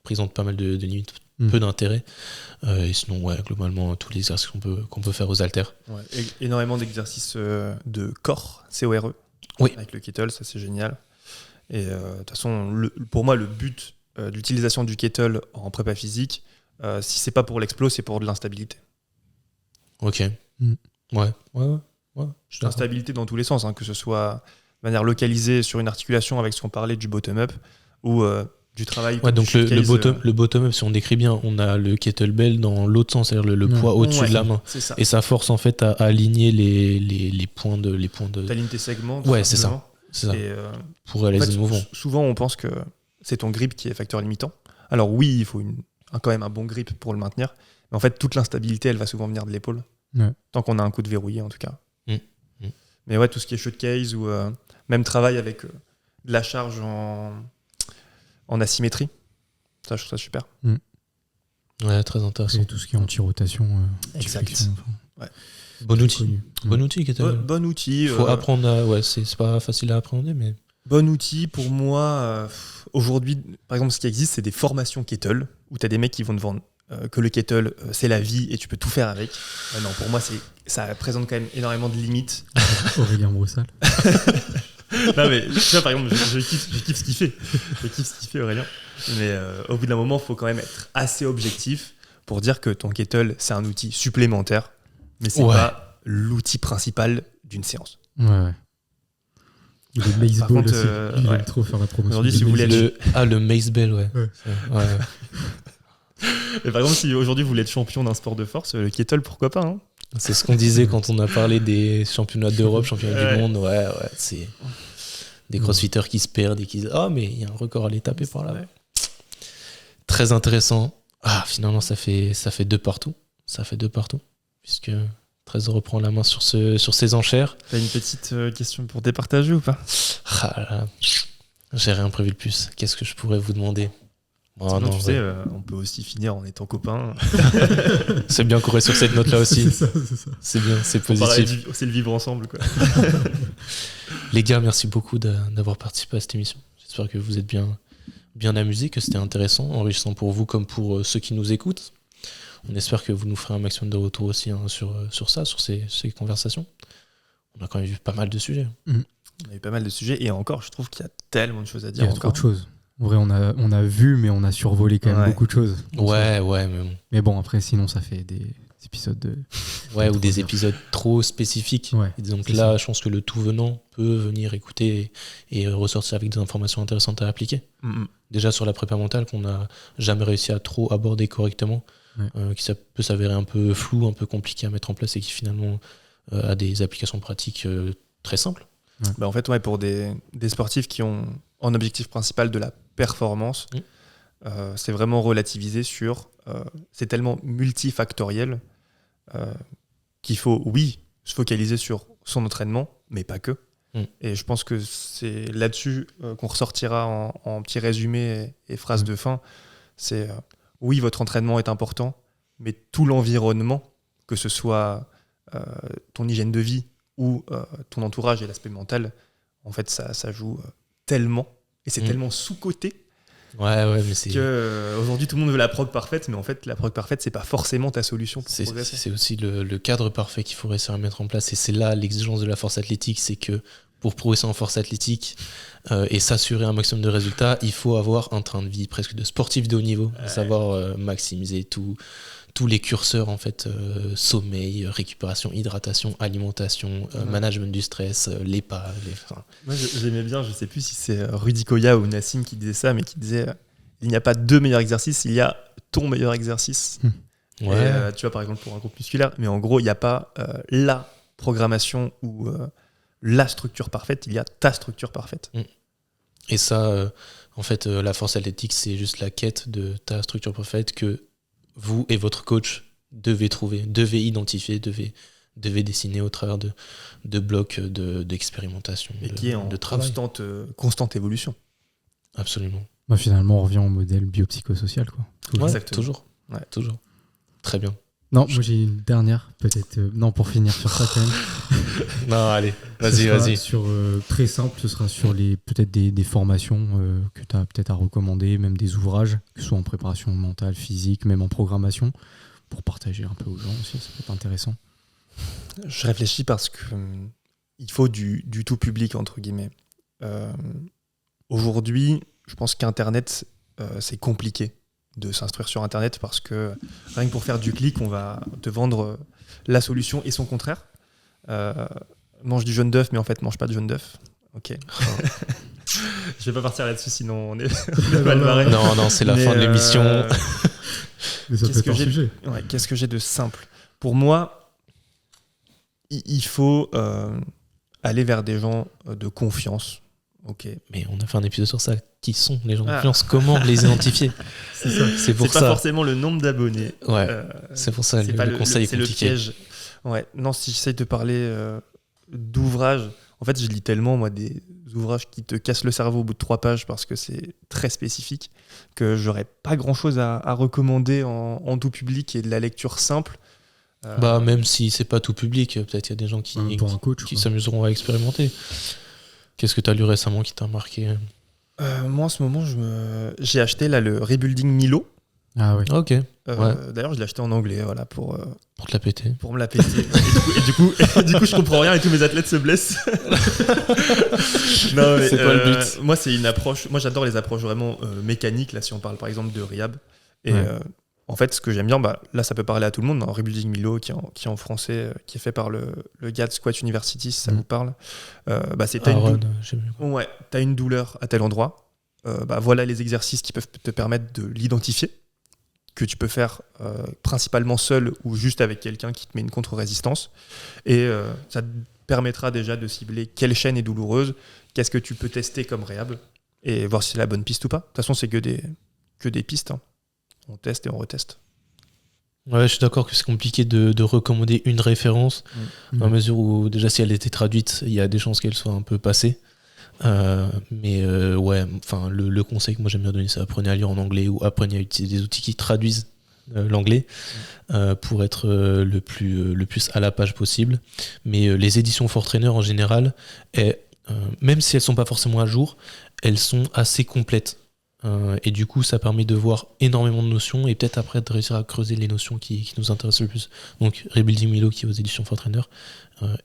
présente pas mal de limites, peu d'intérêt. Et sinon, ouais, globalement, tous les exercices qu'on peut faire aux haltères. Ouais. Énormément d'exercices de corps, CORE. Oui. Avec le kettle, ça c'est génial. Et de toute façon, pour moi, le but d'utilisation du kettle en prépa physique, si c'est pas pour l'explo, c'est pour de l'instabilité. Ok. Ouais. L'instabilité dans tous les sens, hein, que ce soit de manière localisée sur une articulation avec ce qu'on parlait du bottom-up ou du travail. Ouais, donc le bottom-up, si on décrit bien, on a le kettlebell dans l'autre sens, c'est-à-dire le poids au-dessus de la main. C'est ça. Et ça force en fait à aligner les points de. T'alignes tes segments. Ouais, c'est ça. Et pour réaliser le mouvement. Souvent, on pense que c'est ton grip qui est facteur limitant. Alors oui, il faut quand même un bon grip pour le maintenir. Mais en fait, toute l'instabilité, elle va souvent venir de l'épaule. Ouais. Tant qu'on a un coude verrouillé, en tout cas. Mais ouais, tout ce qui est showcase ou même travail avec de la charge en asymétrie. Ça, je trouve ça super. Ouais, très intéressant. Et tout ce qui est anti-rotation. Exact. Ouais. Bon outil. Bon outil, kettlebell. Bon outil. Faut apprendre à. Ouais, c'est pas facile à appréhender, mais. Bon outil, pour moi, aujourd'hui, par exemple, ce qui existe, c'est des formations kettle, où tu as des mecs qui vont te vendre que le kettle, c'est la vie et tu peux tout faire avec. Non, pour moi, ça présente quand même énormément de limites. Aurélien Broussal. Non, mais tu vois, par exemple, je kiffe ce qu'il fait. Je kiffe ce qu'il fait, Aurélien. Mais au bout d'un moment, il faut quand même être assez objectif pour dire que ton kettle, c'est un outil supplémentaire, mais c'est pas l'outil principal d'une séance. Ouais. Le baseball contre, aussi. Il aime trop faire la promotion. Aujourd'hui, si vous voulez le mace bell, ouais. Mais par exemple, si aujourd'hui vous voulez être champion d'un sport de force, le kettle, pourquoi pas, hein. C'est ce qu'on disait quand on a parlé des championnats d'Europe, championnats du monde. Ouais, c'est des crossfitters qui se perdent et qui disent mais il y a un record à aller taper par là. Ouais. Très intéressant. Finalement, ça fait 2 partout. Ça fait 2 partout. Puisque 13 reprend la main sur ses enchères. T'as une petite question pour départager ou pas? J'ai rien prévu de plus. Qu'est-ce que je pourrais vous demander? Non, tu sais, on peut aussi finir en étant copains. C'est bien qu'on reste sur cette note-là aussi. C'est ça. C'est bien, c'est positif. C'est le vivre ensemble, quoi. Les gars, merci beaucoup d'avoir participé à cette émission. J'espère que vous êtes bien amusés, que c'était intéressant, enrichissant pour vous comme pour ceux qui nous écoutent. On espère que vous nous ferez un maximum de retours aussi sur ça, sur ces conversations. On a quand même vu pas mal de sujets. On a eu pas mal de sujets et encore, je trouve qu'il y a tellement de choses à Il dire. y a trop de choses. En vrai, on a vu, mais on a survolé quand même beaucoup de choses. Ouais, mais bon, après, sinon, ça fait des épisodes de... Ouais, ou des épisodes trop spécifiques. Ouais, et donc là, je pense que le tout venant peut venir écouter et ressortir avec des informations intéressantes à appliquer. Déjà sur la prépa mentale qu'on n'a jamais réussi à trop aborder correctement, qui ça peut s'avérer un peu flou, un peu compliqué à mettre en place et qui finalement a des applications pratiques très simples. Ouais. Bah en fait, pour des sportifs qui ont en objectif principal de la performance, c'est vraiment relativisé sur... c'est tellement multifactoriel qu'il faut, oui, se focaliser sur son entraînement, mais pas que. Et je pense que c'est là-dessus qu'on ressortira en petit résumé et phrase de fin. C'est oui, votre entraînement est important, mais tout l'environnement, que ce soit ton hygiène de vie ou ton entourage et l'aspect mental, en fait, ça joue tellement, et c'est tellement sous-coté. Ouais, mais c'est... Aujourd'hui, tout le monde veut la prog parfaite, mais en fait, la prog parfaite, c'est pas forcément ta solution pour progresser. C'est aussi le cadre parfait qu'il faut réussir à mettre en place, et c'est là l'exigence de la force athlétique, c'est que pour progresser en force athlétique et s'assurer un maximum de résultats, il faut avoir un train de vie presque de sportif de haut niveau, à savoir maximiser tous les curseurs en fait, sommeil, récupération, hydratation, alimentation, management du stress, les pas. Moi j'aimais bien, je sais plus si c'est Rudy Koya ou Nassim qui disait ça, mais qui disait il n'y a pas deux meilleurs exercices, il y a ton meilleur exercice. Ouais. Et, tu vois, par exemple pour un groupe musculaire, mais en gros il n'y a pas la programmation ou la structure parfaite, il y a ta structure parfaite. Et ça, en fait, la force athlétique, c'est juste la quête de ta structure parfaite que vous et votre coach devez trouver, devez identifier, devez dessiner au travers de blocs d'expérimentation, et qui est en de travail. Constante évolution. Absolument. Bah, finalement, on revient au modèle biopsychosocial, quoi. Exactement. Toujours. Très bien. Non, moi j'ai une dernière, peut-être. Non, pour finir sur ça quand même. Non, allez, vas-y. Très simple, ce sera sur peut-être des formations que tu as peut-être à recommander, même des ouvrages, que ce soit en préparation mentale, physique, même en programmation, pour partager un peu aux gens aussi, ça peut être intéressant. Je réfléchis parce que il faut du tout public, entre guillemets. Aujourd'hui, je pense qu'Internet, c'est compliqué de s'instruire sur Internet parce que rien que pour faire du clic, on va te vendre la solution et son contraire. Mange du jaune d'œuf, mais en fait, mange pas de jaune d'œuf. Ok. Je vais pas partir là-dessus, sinon on est mal barré. Non, c'est la fin de l'émission. Mais ça peut être un sujet. Qu'est-ce que j'ai de simple ? Pour moi, il faut aller vers des gens de confiance. Ok. Mais on a fait un épisode sur ça. Qui sont les gens de confiance ? Comment les identifier ? C'est pour ça. C'est pas forcément le nombre d'abonnés. Ouais. C'est pour ça. Le conseil est compliqué. C'est le piège. Ouais. Non, si j'essaye de parler d'ouvrages, en fait, je lis tellement moi des ouvrages qui te cassent le cerveau au bout de 3 pages parce que c'est très spécifique que j'aurais pas grand-chose à recommander en tout public et de la lecture simple. Même si c'est pas tout public, peut-être il y a des gens qui s'amuseront à expérimenter. Qu'est-ce que tu as lu récemment qui t'a marqué ? Moi, en ce moment, j'ai acheté là, le Rebuilding Milo. Ah ouais. Ok. D'ailleurs, je l'ai acheté en anglais, voilà, pour te la péter. Pour me la péter. et du coup, je comprends rien et tous mes athlètes se blessent. Non, mais, c'est pas le but. Moi, c'est une approche. Moi, j'adore les approches vraiment mécaniques. Là, si on parle par exemple de Rehab. Et en fait, ce que j'aime bien, là, ça peut parler à tout le monde. Rebuilding Milo, qui est en français, qui est fait par le gars de Squat University, si ça vous parle. C'est t'as une douleur à tel endroit. Voilà les exercices qui peuvent te permettre de l'identifier, que tu peux faire principalement seul ou juste avec quelqu'un qui te met une contre-résistance. Et ça te permettra déjà de cibler quelle chaîne est douloureuse, qu'est-ce que tu peux tester comme réhab, et voir si c'est la bonne piste ou pas. De toute façon, c'est que des pistes. Hein. On teste et on reteste. Ouais, je suis d'accord que c'est compliqué de recommander une référence, dans la mesure où, déjà, si elle était traduite, il y a des chances qu'elle soit un peu passée. Le conseil que moi j'aime bien donner, c'est apprenez à lire en anglais ou apprenez à utiliser des outils qui traduisent l'anglais pour être le plus à la page possible. Mais les éditions Fortrainer en général, même si elles sont pas forcément à jour, elles sont assez complètes. Et du coup, ça permet de voir énormément de notions et peut-être après de réussir à creuser les notions qui nous intéressent le plus. Donc, Rebuilding Milo, qui est aux éditions Fortrainer,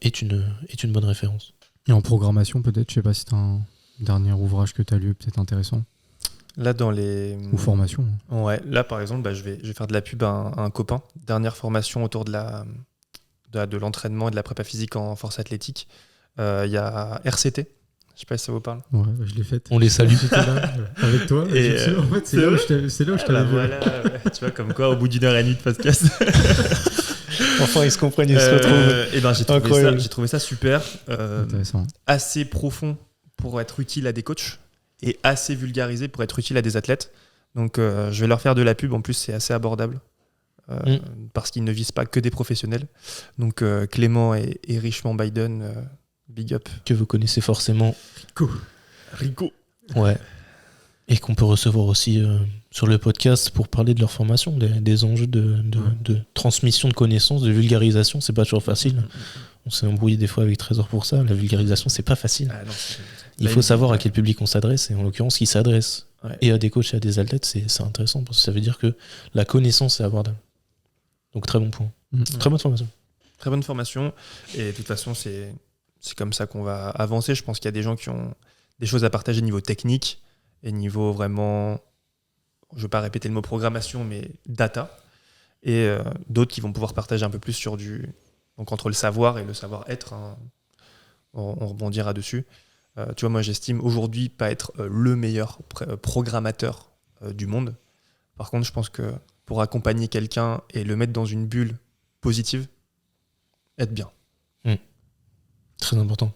est une bonne référence. Et en programmation, peut-être, je sais pas si tu as un dernier ouvrage que tu as lu, peut-être intéressant. Là, dans les... Ou formation. Ouais, là, par exemple, je vais faire de la pub à un copain. Dernière formation autour de l'entraînement et de la prépa physique en force athlétique. Il y a RCT. Je sais pas si ça vous parle. Ouais, je l'ai faite. On les salue. J'étais là, avec toi. Et En fait, c'est là où je t'avais vu. Voilà, ouais. Tu vois, comme quoi, au bout d'1h30 de podcast. Enfin, ils se comprennent, ils se retrouvent. Et ben, j'ai trouvé ça super. Intéressant. Assez profond pour être utile à des coachs et assez vulgarisé pour être utile à des athlètes. Donc, je vais leur faire de la pub. En plus, c'est assez abordable parce qu'ils ne visent pas que des professionnels. Donc, Clément et Richemont Biden, big up. Que vous connaissez forcément. Rico. Ouais. Et qu'on peut recevoir aussi sur le podcast pour parler de leur formation, des enjeux de transmission de connaissances, de vulgarisation. C'est pas toujours facile. On s'est embrouillé des fois avec Trésor pour ça. La vulgarisation, c'est pas facile. Ah non, Il faut savoir à quel public on s'adresse, et en l'occurrence, qui s'adresse et à des coachs et à des athlètes, c'est intéressant parce que ça veut dire que la connaissance est abordable. Donc, très bon point. Très bonne formation. Très bonne formation. Et de toute façon, c'est comme ça qu'on va avancer. Je pense qu'il y a des gens qui ont des choses à partager niveau technique et niveau vraiment, je ne veux pas répéter le mot programmation, mais data. Et d'autres qui vont pouvoir partager un peu plus sur donc entre le savoir et le savoir-être. Hein, on rebondira dessus. Tu vois, moi, j'estime aujourd'hui pas être le meilleur programmateur du monde. Par contre, je pense que pour accompagner quelqu'un et le mettre dans une bulle positive, être bien. Très important.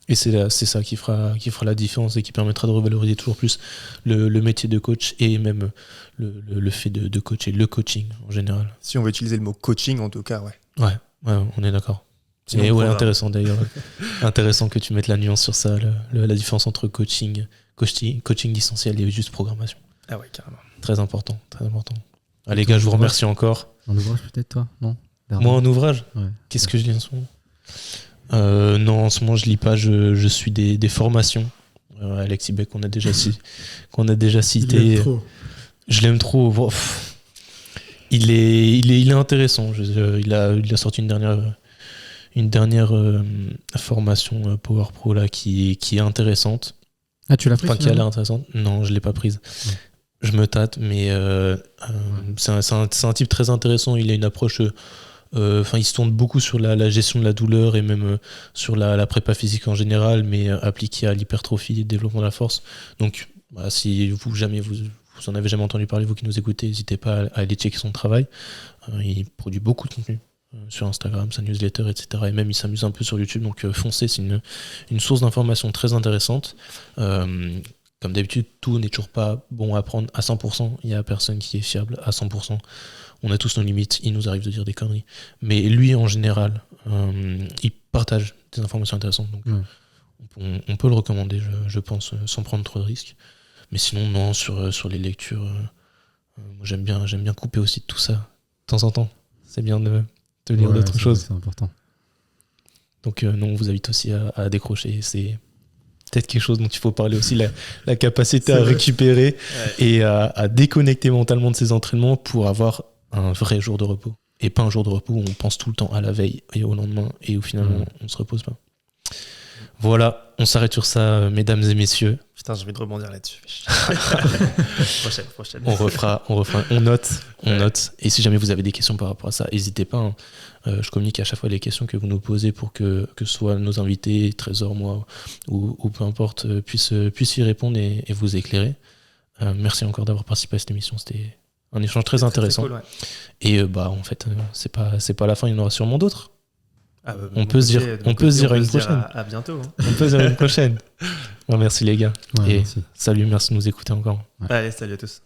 Et c'est ça qui fera la différence et qui permettra de revaloriser toujours plus le métier de coach et même le fait de coacher, le coaching en général. Si on veut utiliser le mot coaching, en tout cas, ouais. Ouais, on est d'accord. Sinon, Et ouais, intéressant d'ailleurs. Intéressant que tu mettes la nuance sur ça, la différence entre coaching distanciel et juste programmation. Ah ouais, carrément. Très important, très important. Ah, les gars, je vous remercie encore. Un ouvrage peut-être, toi? Non? Moi, en ouvrage? Ouais. Qu'est-ce que je lis en ce moment? Non, en ce moment, je lis pas. Je suis des formations. Alexis Beck, qu'on a déjà cité. Je l'aime trop. Bon, il est intéressant. Il a sorti une dernière formation Power Pro là qui est intéressante. Ah, tu l'as prise? Enfin, qui a l'air intéressante. Non, je l'ai pas prise. Ouais. Je me tâte, mais c'est un type très intéressant. Il a une approche. Il se tourne beaucoup sur la gestion de la douleur et même sur la prépa physique en général, mais appliquée à l'hypertrophie et le développement de la force. Donc, si vous en avez jamais entendu parler, vous qui nous écoutez, n'hésitez pas à aller checker son travail. Il produit beaucoup de contenu sur Instagram, sa newsletter, etc. Et même il s'amuse un peu sur YouTube, donc foncez, c'est une source d'information très intéressante. Comme d'habitude, tout n'est toujours pas bon à prendre à 100%. Il n'y a personne qui est fiable à 100%. On a tous nos limites, il nous arrive de dire des conneries. Mais lui, en général, il partage des informations intéressantes. Donc on peut le recommander, je pense, sans prendre trop de risques. Mais sinon, non, sur les lectures, j'aime bien couper aussi de tout ça, de temps en temps. C'est bien de lire d'autres choses. C'est important. Donc non, on vous invite aussi à décrocher. C'est peut-être quelque chose dont il faut parler aussi, la capacité à récupérer et à déconnecter mentalement de ses entraînements pour avoir un vrai jour de repos. Et pas un jour de repos où on pense tout le temps à la veille et au lendemain et où finalement on se repose pas. Voilà, on s'arrête sur ça, mesdames et messieurs. Putain, j'ai envie de rebondir là-dessus. Prochaine. On note. Et si jamais vous avez des questions par rapport à ça, n'hésitez pas. Je communique à chaque fois les questions que vous nous posez pour que soit nos invités, Trésor, moi, ou peu importe, puissent y répondre et vous éclairer. Merci encore d'avoir participé à cette émission. C'était un échange très intéressant. Très cool, ouais. Et en fait, c'est pas la fin, il y en aura sûrement d'autres. On peut se dire à une prochaine. À bientôt. Hein. On peut se dire à une prochaine. Merci les gars. Ouais, et merci. Salut, merci de nous écouter encore. Ouais. Allez, salut à tous.